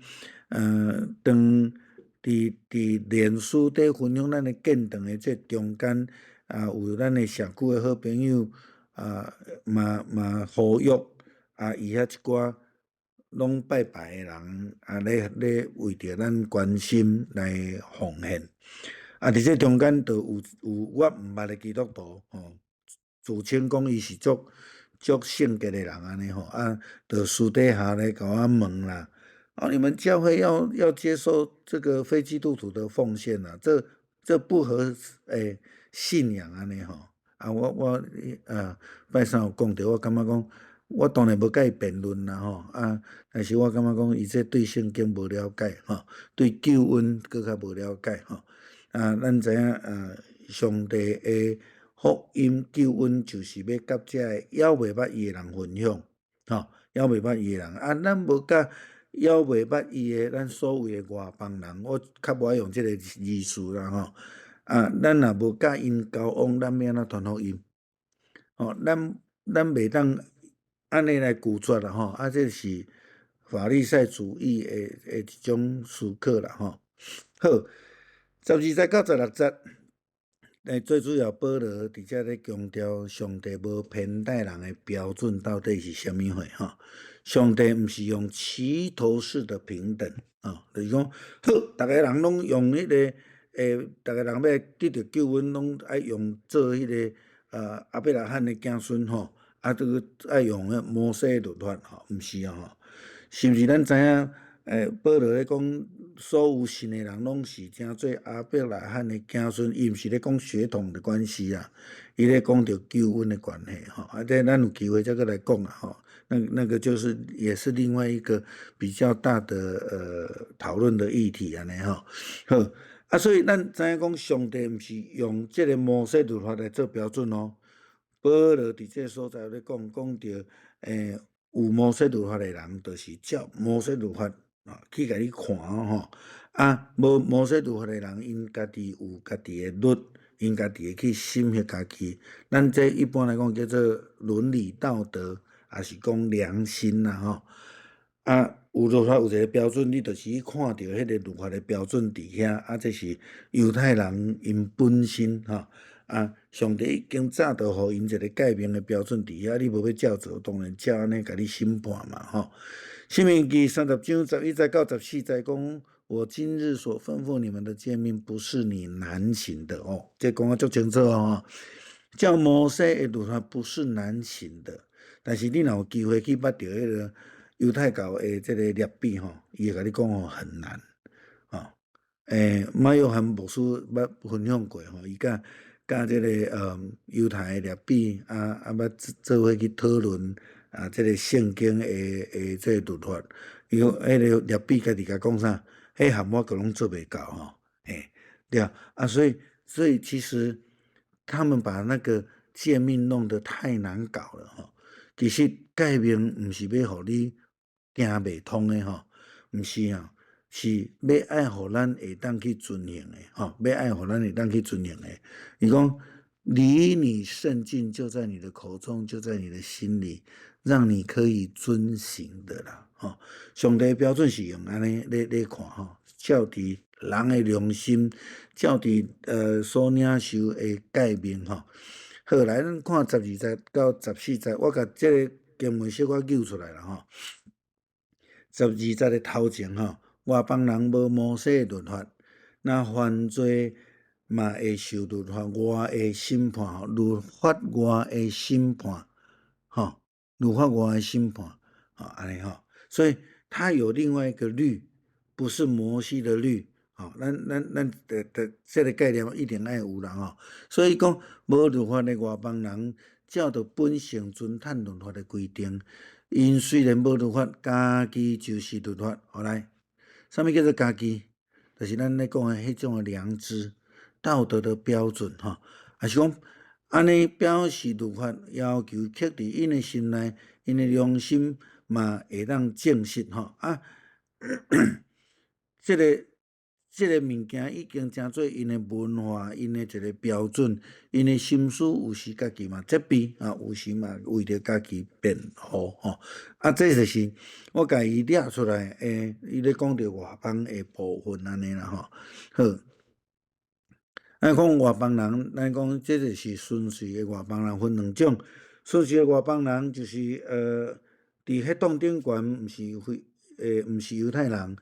当伫脸书底分享咱的建堂的这中间有咱的社区的好朋友嘛呼吁。伊遐一寡拢拜拜诶人咧为着咱关心来奉献。伫这中间就有我毋捌诶基督徒自称讲伊是足圣洁诶人安尼就私底下咧甲我问啦。你们教会要接受这个非基督徒的奉献啦，这不合信仰安尼我拜三有讲着，我感觉讲。我当然无甲伊辩论啦但是我感觉讲伊这对圣经无了解对救恩更较无了解咱知影上帝的福音救恩就是要甲这个还袂捌伊的人分享还袂捌伊的人咱无甲还袂捌伊的咱所谓的外邦人，我较无爱用这个字词啦咱若无甲因交往，咱要安怎传福音咱袂当。安尼来拒绝啦这是法利赛主义的一种思考啦好，12节到16节，最主要保罗伫遮咧强调上帝无偏待人的标准到底是啥物货上帝毋是用齐头式的平等就是讲好，逐个人拢用迄个逐个人要得到救恩，拢爱用做迄个亚伯拉罕的子孙这个爱用摩西律法毋是是毋是咱知影保罗咧讲所有信的人拢是正做亚伯拉罕的子孙，伊毋是咧讲血统的关系伊咧讲着救恩的关系这咱有机会再来讲那个就是也是另外一个比较大的讨论的议题安尼好所以咱知影讲上帝毋是用这个摩西律法来做标准保罗伫这所在咧讲着有摩西律法的人，就是照摩西律法去甲你看无摩西律法的人，因家己有家己的律，因家己会去审核家己。咱这一般来讲叫做伦理道德，也是讲良心啦有律法有一个标准，你就是去看到迄个律法的标准伫遐这是犹太人因本身上帝已经早就互因一个界面的标准伫遐，你无要照做，当然照安尼甲你审判嘛申命记30章11节到14节讲，我今日所吩咐你们的诫命，不是你难行的这讲得足清楚照摩西的律法不是难行的，但是你若有机会去捌到迄个犹太教的这个律比伊会甲你讲很难马约翰牧师捌分享过伊甲这个犹太的律比捌做伙去讨论这个圣经的这个律法，伊迄个律比家己甲讲啥？迄项我个拢做袂到对所以其实他们把那个诫命弄得太难搞了其实诫命毋是要互你行袂通的毋是是要爱互咱会当去遵行的要爱互咱会当去遵行的。伊讲离你甚近，就在你的口中，就在你的心里，让你可以遵行的啦上帝标准是用安尼咧看照伫人的良心，照伫所领受的诫命好，来咱看12节到14节，我甲这个经文小可揪出来了12节的头前外邦人无摩西的律法，那犯罪嘛会受律法外的审判律法外的审判律法外的审判安尼所以他有另外一个律不是摩西的律。咱这个概念一定要有啦。所以讲无律法的外邦人，照着本性遵探律法的规定，因虽然无律法，家己就是律法。好来，什么叫做家己？就是咱咧讲的迄种的良知、道德的标准也是讲安尼表示律法要求刻伫因的心内，因的良心嘛会当证实这个物件已经成做因的文化，因的一个标准，因的心思有时家己嘛责备有时嘛为着家己辩护这就是我甲伊抓出来伊咧讲着外邦的部分安尼啦好。咱讲外邦人，咱讲这就是纯粹的外邦人，分两种。纯粹的外邦人就是伫迄当顶悬，毋是犹太人，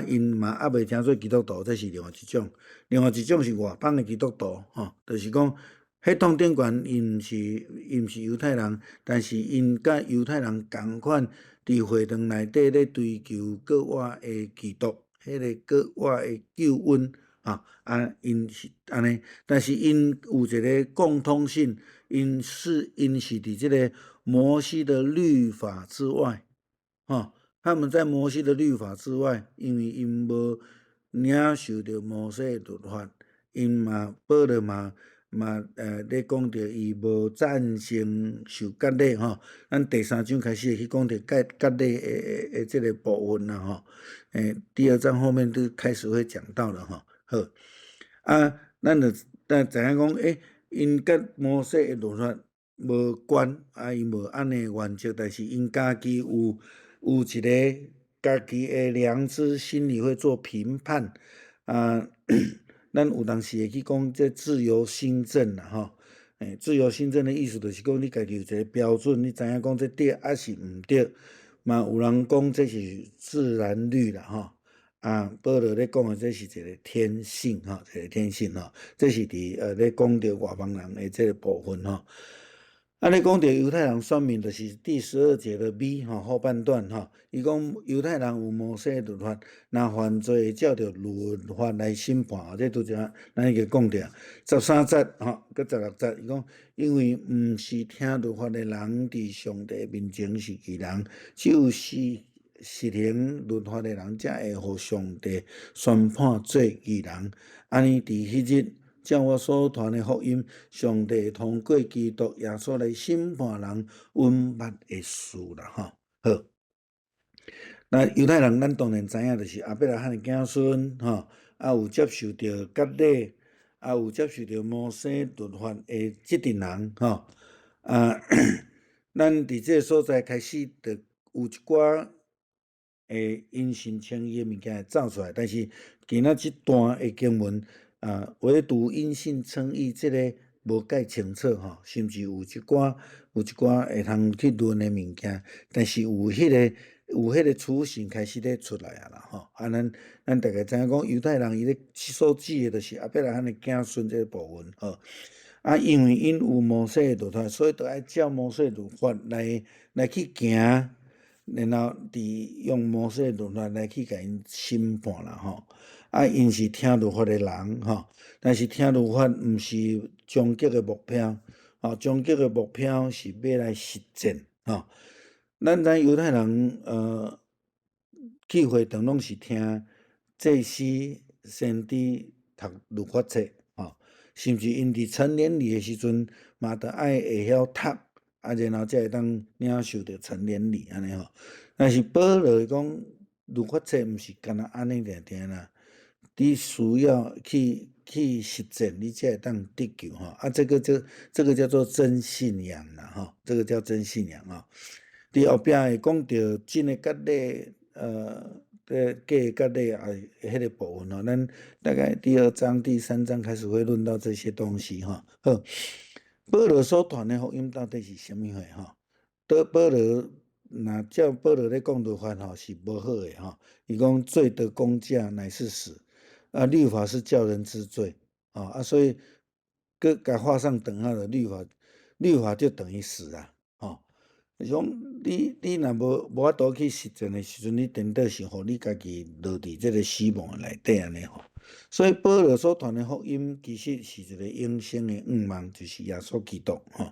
因嘛还未听做基督徒，这是另外一种。另外一种是外邦的基督徒就是讲迄当顶悬，因毋是犹太人，但是因甲犹太人共款，伫会堂内底咧追求国外的基督，迄个国外的救恩。因是安尼，但是因有一个共通性，因是伫这个摩西的律法之外，他们在摩西的律法之外，因为因无领受着摩西的律法，因嘛保罗嘛咧讲着伊无赞成受割礼咱第3章开始会去讲着割礼的这个部分啦第2章后面都开始会讲到了好，咱知影讲因甲摩西的律法无关因无安尼原则，但是因家己有一个家己的良知，心里会做评判咱有当时会去讲这自由心证啦自由心证的意思就是讲你家己有一个标准，你知影讲这对还是毋对，嘛有人讲这是自然律啦保罗咧讲的这是一个天性一个天性这是伫咧讲着外邦人的这个部分咧讲着犹太人选民，就是第12节的 B 后半段伊讲犹太人有摩西律法，若犯罪会照着律法来审判这拄则咱已经讲着13节佮16节，伊讲因为毋是听律法的人伫上帝面前是义人，只有实行律法的人才会互上帝宣判做义人。安尼伫迄日，照我所传的福音，上帝通过基督耶稣来审判人冤捌的事啦好，那犹太人咱当然知影，就是亚伯拉罕的子孙有接受着割礼，有接受着摩西律法的这群人咱伫这个所在开始着有一寡因信称义的物件会走出来，但是今仔这段的经文唯独因信称义这个无介清楚甚至有一寡会通去论的物件，但是有迄个雏形开始咧出来啦咱大概知影讲犹太人伊咧所指的就是亚伯拉罕的子孙这个部分因为因有摩西的律法，所以就爱照摩西的律法来去行，然后用摩西的律法来去甲因审判啦因是听律法的人但是听律法毋是终极的目标终极的目标是要来实践咱犹太人去会堂拢是听祭司先知读律法册甚至因伫成年礼的时阵嘛得爱会晓读然后才会当领受着成年礼安尼但是保罗讲律法册毋是干那安尼定定啦，你需要去实践，你才会当得救这个叫做真信仰啦这个叫真信仰伫后壁会讲到真的割礼假的割礼迄个部分咱大概第2章第3章开始会论到这些东西好，保罗所传的福音到底是什么货保罗若照保罗咧讲律法是无好的伊讲罪的工价乃是死律法是叫人知罪所以佮画上等号的律法就等于死是讲你若无法度去实践的时阵，你颠倒是互你家己落伫即个死亡内底安尼吼。所以保罗所传的福音，其实是一个永生的愿望，就是耶稣基督吼。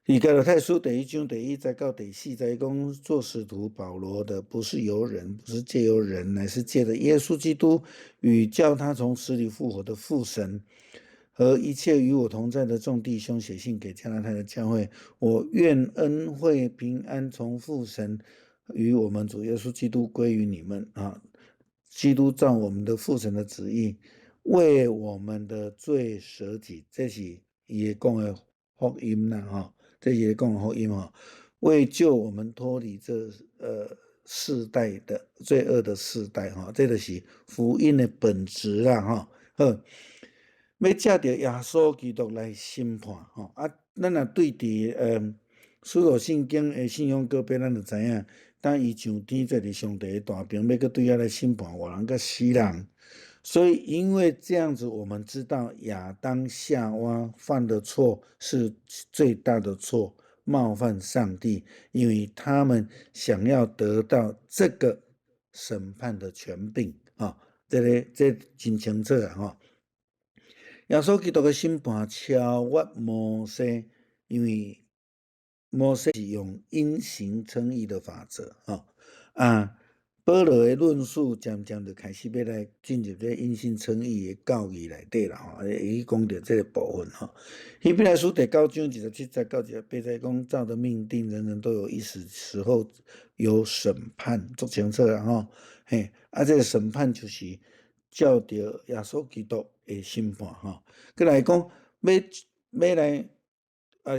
以加拉太书第1章第1节到第4节讲，做使徒保罗的不是由人，不是借由人，乃是借着耶稣基督与叫他从死里复活的父神。和一切与我同在的众弟兄写信给加拉太的教会，我愿恩惠平安从父神与我们主耶稣基督归于你们啊！基督照我们的父神的旨意，为我们的罪舍己，这是伊讲的福音啦哈，这是讲的福音哈，为救我们脱离这世代的罪恶的世代哈，这就是福音的本质啦哈。好。要借着耶稣基督来审判吼，啊，咱若对伫使徒圣经的信仰个别，咱就知影，当伊上天这是上帝的大兵，要搁对遐来审判活人甲死人。所以，因为这样子，我们知道亚当夏娃犯的错是最大的错，冒犯上帝，因为他们想要得到这个审判的权柄啊，这真清楚啊吼。耶稣基督的审判超越摩西，因为摩西是用因行称义的法则保罗的论述渐渐就开始要来进入这因信称义的教义内底啦吼，伊讲到这个部分吼。希伯来书第9章27节到28节讲，照着命定，人人都有一时时候有审判，足清楚啦吼。嘿，这个审判就是照着耶稣基督的审判吼。过来讲，要来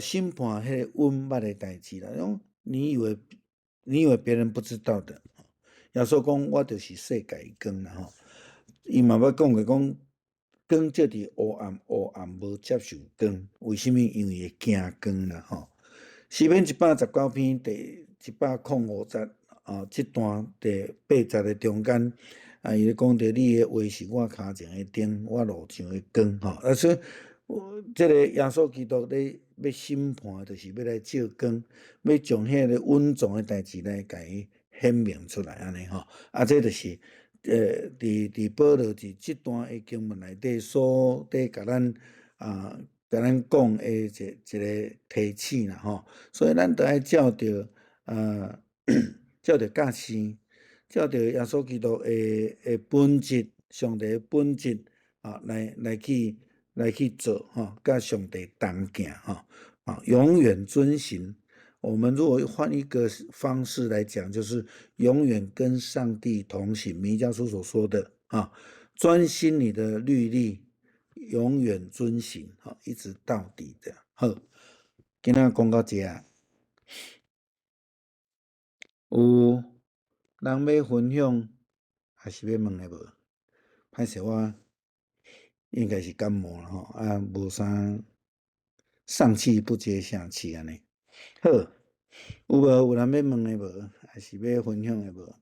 审判迄个温捌的代志啦。讲你以为别人不知道的？耶稣讲，我就是世界光啦吼。伊嘛要讲光照伫黑暗，黑暗无接受光，为什么？因为会惊光啦吼。诗篇119篇第105节这段第8节的中间伊咧讲到你的话是我脚前的灯，我路上的光吼。所以这个耶稣基督咧要审判，就是要来照光，要将迄个稳重的代志来甲伊显明出来安尼吼。这就是伫保罗伫这段的经文内底所伫甲咱讲的一个提醒啦吼。所以咱都爱照着照着教训，照着耶稣基督的本质，上帝的本质来去做吼，甲上帝同行吼，永远遵行。我们如果换一个方式来讲，就是永远跟上帝同行。弥迦书所说的专心你的律例，永远遵行一直到底的。好，今仔讲到这有人要分享，还是要问的无？歹势，我应该是感冒了吼，无啥上气不接下气安尼。好，有无？有人要问的无？还是要分享的无？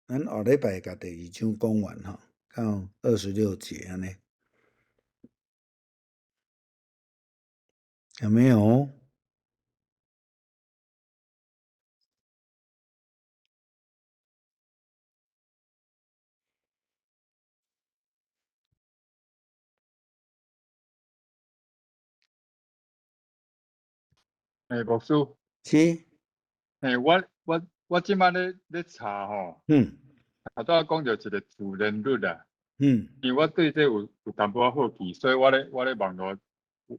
咱下礼拜甲第2章讲完吼，到26节安尼。有没有？牧师，是。我即摆咧查吼，头拄讲到一个自然律啊，因为我对这有淡薄仔好奇，所以我咧网络，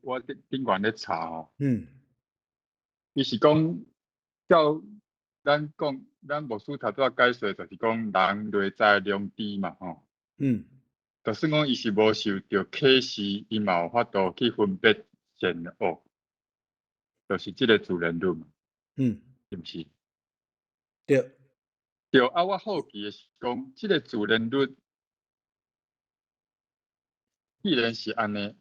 我顶悬咧查吼，伊是讲照咱牧师头拄解说，就是讲人内在良知嘛吼，就算讲伊是无受到启示，伊嘛有法度去分别善恶，就是即个自然律嘛，是毋是？对。对我好奇的是讲，即个自然律，既然是安尼，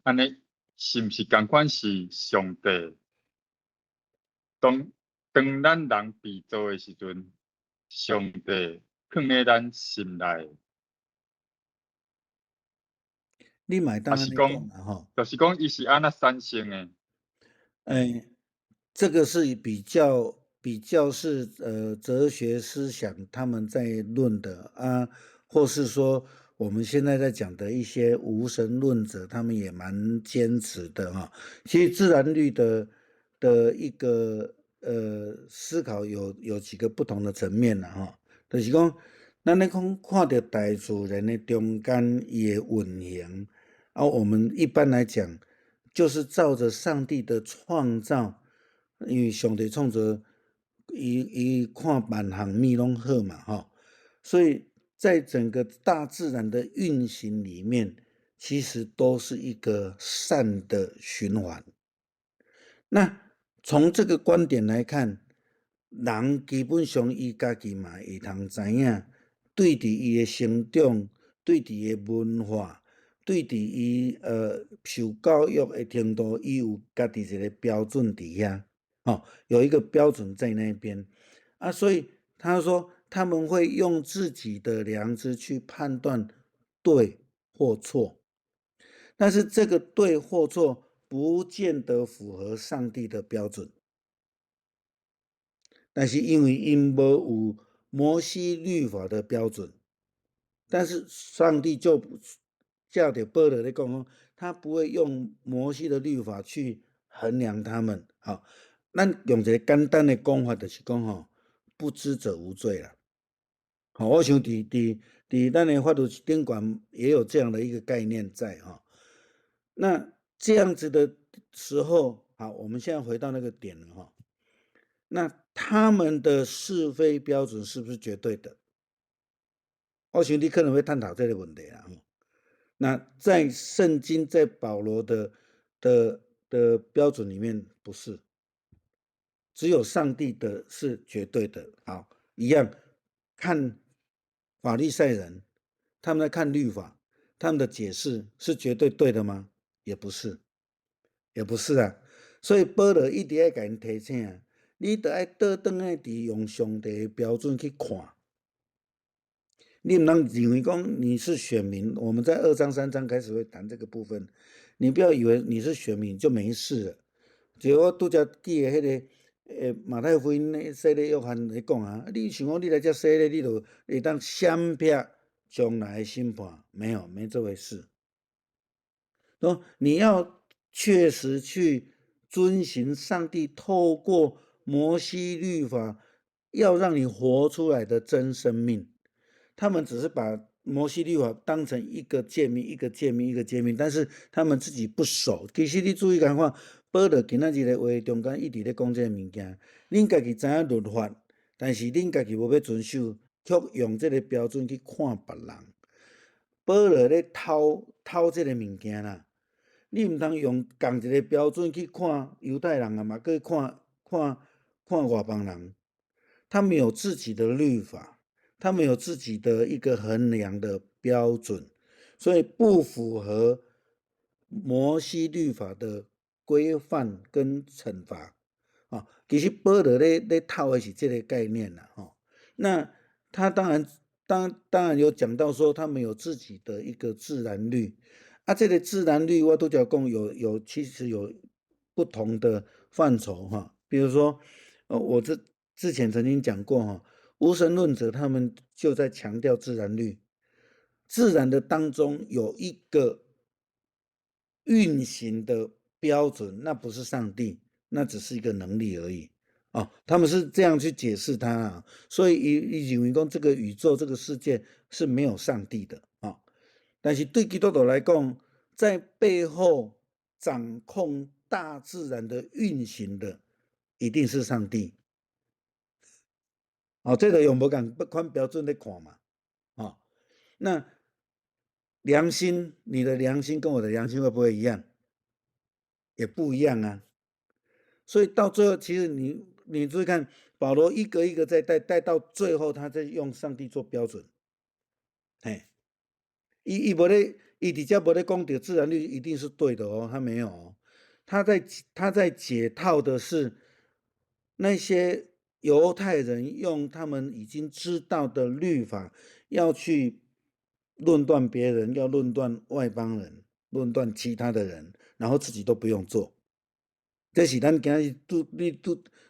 是毋是共款是上帝当咱人被造的时阵，上帝放在咱心内？你嘛会当安尼讲啦吼。就是讲伊是安那产生的，这个是比较是哲学思想他们在论的啊，或是说我们现在在讲的一些无神论者，他们也蛮坚持的哈。其实自然律的一个思考有几个不同的层面啦哈，就是讲咱咧看到大自然的中间伊的运行，啊，我们一般来讲就是照着上帝的创造。因为上帝创造伊看万行物拢好嘛，哈，所以在整个大自然的运行里面，其实都是一个善的循环。那从这个观点来看，人基本上伊家己嘛会通知影，对伫伊的成长，对伫伊的文化，对伫伊受教育的程度，伊有家己一个标准伫遐。有一个标准在那边啊，所以他说他们会用自己的良知去判断对或错，但是这个对或错不见得符合上帝的标准，但是因为因无有摩西律法的标准，但是上帝就照着保罗在讲，他不会用摩西的律法去衡量他们。好，咱用一个简单的讲法，就是讲不知者无罪啦。好，我想伫咱的法律典管也有这样的一个概念在哈。那这样子的时候，好，我们现在回到那个点了哈。那他们的是非标准是不是绝对的？我想你可能会探讨这个问题啦。那在圣经，在保罗的标准里面，不是，只有上帝的是绝对的。好，一样看法利赛人，他们在看律法，他们的解释是绝对对的吗？也不是，也不是啊。所以保罗一直要给人提醒，你得要倒转来伫用上帝的标准去看。你不能以为讲你是选民，我们在2章3章开始会谈这个部分，你不要以为你是选民就没事了。就我拄则记的迄个马太福音的洗礼约翰在讲啊，你想讲你来这洗礼，你就会当闪避将来的审判？没这回事。说你要确实去遵循上帝透过摩西律法要让你活出来的真生命。他们只是把摩西律法当成一个诫命，一个诫命，一个诫命，但是他们自己不守。其实你注意看，保罗今仔日的话中间一直咧讲这个物件，恁家己知影律法，但是恁家己无要遵守，却用这个标准去看别人。保罗咧偷这个物件啦，你唔通用同一个标准去看犹太人啊，嘛去看外邦人，他们有自己的律法。他们有自己的一个衡量的标准，所以不符合摩西律法的规范跟惩罚啊。其实保罗咧套的是这个概念啦，那他当然有讲到说，他们有自己的一个自然律啊。这个自然律我都讲其实有不同的范畴哈。比如说，我之前曾经讲过哈。无神论者他们就在强调自然律，自然的当中有一个运行的标准，那不是上帝，那只是一个能力而已。他们是这样去解释它啊，所以以认为讲这个宇宙这个世界是没有上帝的啊。但是对基督徒来讲，在背后掌控大自然的运行的一定是上帝。这个用无共款标准来看嘛，那良心，你的良心跟我的良心会不会一样？也不一样啊。所以到最后，其实你注意看，保罗一个一个在带到最后，他在用上帝做标准。伊底下无咧讲到自然律一定是对的哦，他没有哦，他在解套的是那些犹太人用他们已经知道的律法要去论断别人，要论断外邦人，论断其他的人，然后自己都不用做。这是咱今日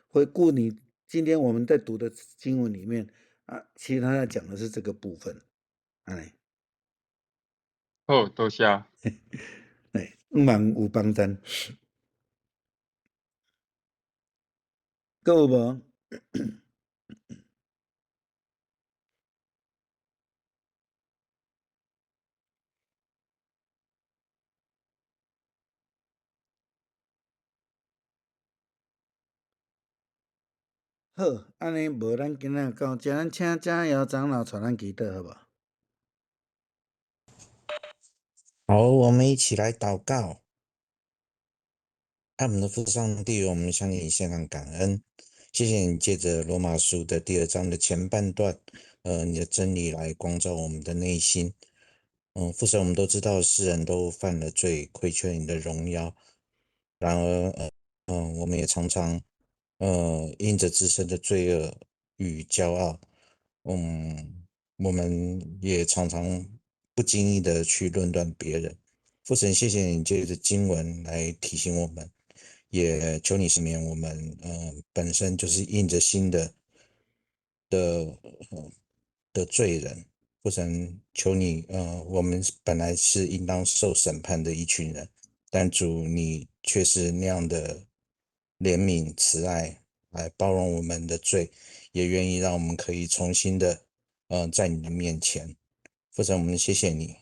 回顾你今天我们在读的经文里面啊，其实他在讲的是这个部分。哎，好，多谢。哎，望有帮咱，够无？好，安尼无咱今仔到这，咱请嘉瑶长老传咱祈祷，好不好？好，我们一起来祷告。爱我们的父上帝，我们向你献上感恩，谢谢你借着罗马书的第2章的前半段，你的真理来光照我们的内心。父神，我们都知道世人都犯了罪，亏缺你的荣耀。然而，我们也常常，因着自身的罪恶与骄傲，我们也常常不经意的去论断别人。父神，谢谢你借着经文来提醒我们，也求你赦免我们，本身就是印着心的罪人。父神，求你，我们本来是应当受审判的一群人，但主你却是那样的怜悯慈爱，来包容我们的罪，也愿意让我们可以重新的，在你的面前。父神，我们谢谢你，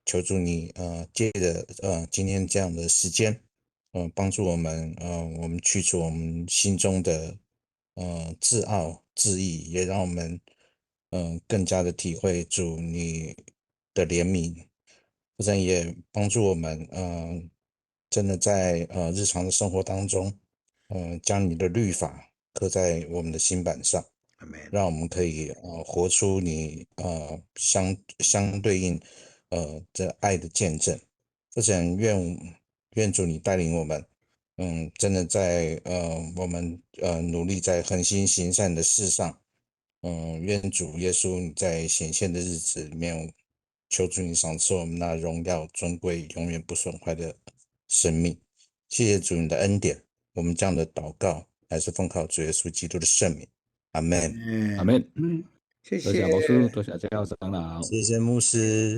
求助你，借着今天这样的时间，帮助我们，我们去除我们心中的自傲自义，也让我们更加的体会主你的怜悯，不然也帮助我们真的在日常的生活当中，将你的律法刻在我们的心板上，让我们可以活出你相对应这爱的见证。不然愿主你带领我们。真的在我们努力在恒心行善的事上，愿主耶稣你在显现的日子里面，求主你赏赐我们那荣耀尊贵永远不损坏的生命。谢谢主你的恩典，我们这样的祷告还是奉靠主耶稣基督的圣名，阿门。阿门。谢谢，多谢牧师，多谢教长老。谢谢牧师。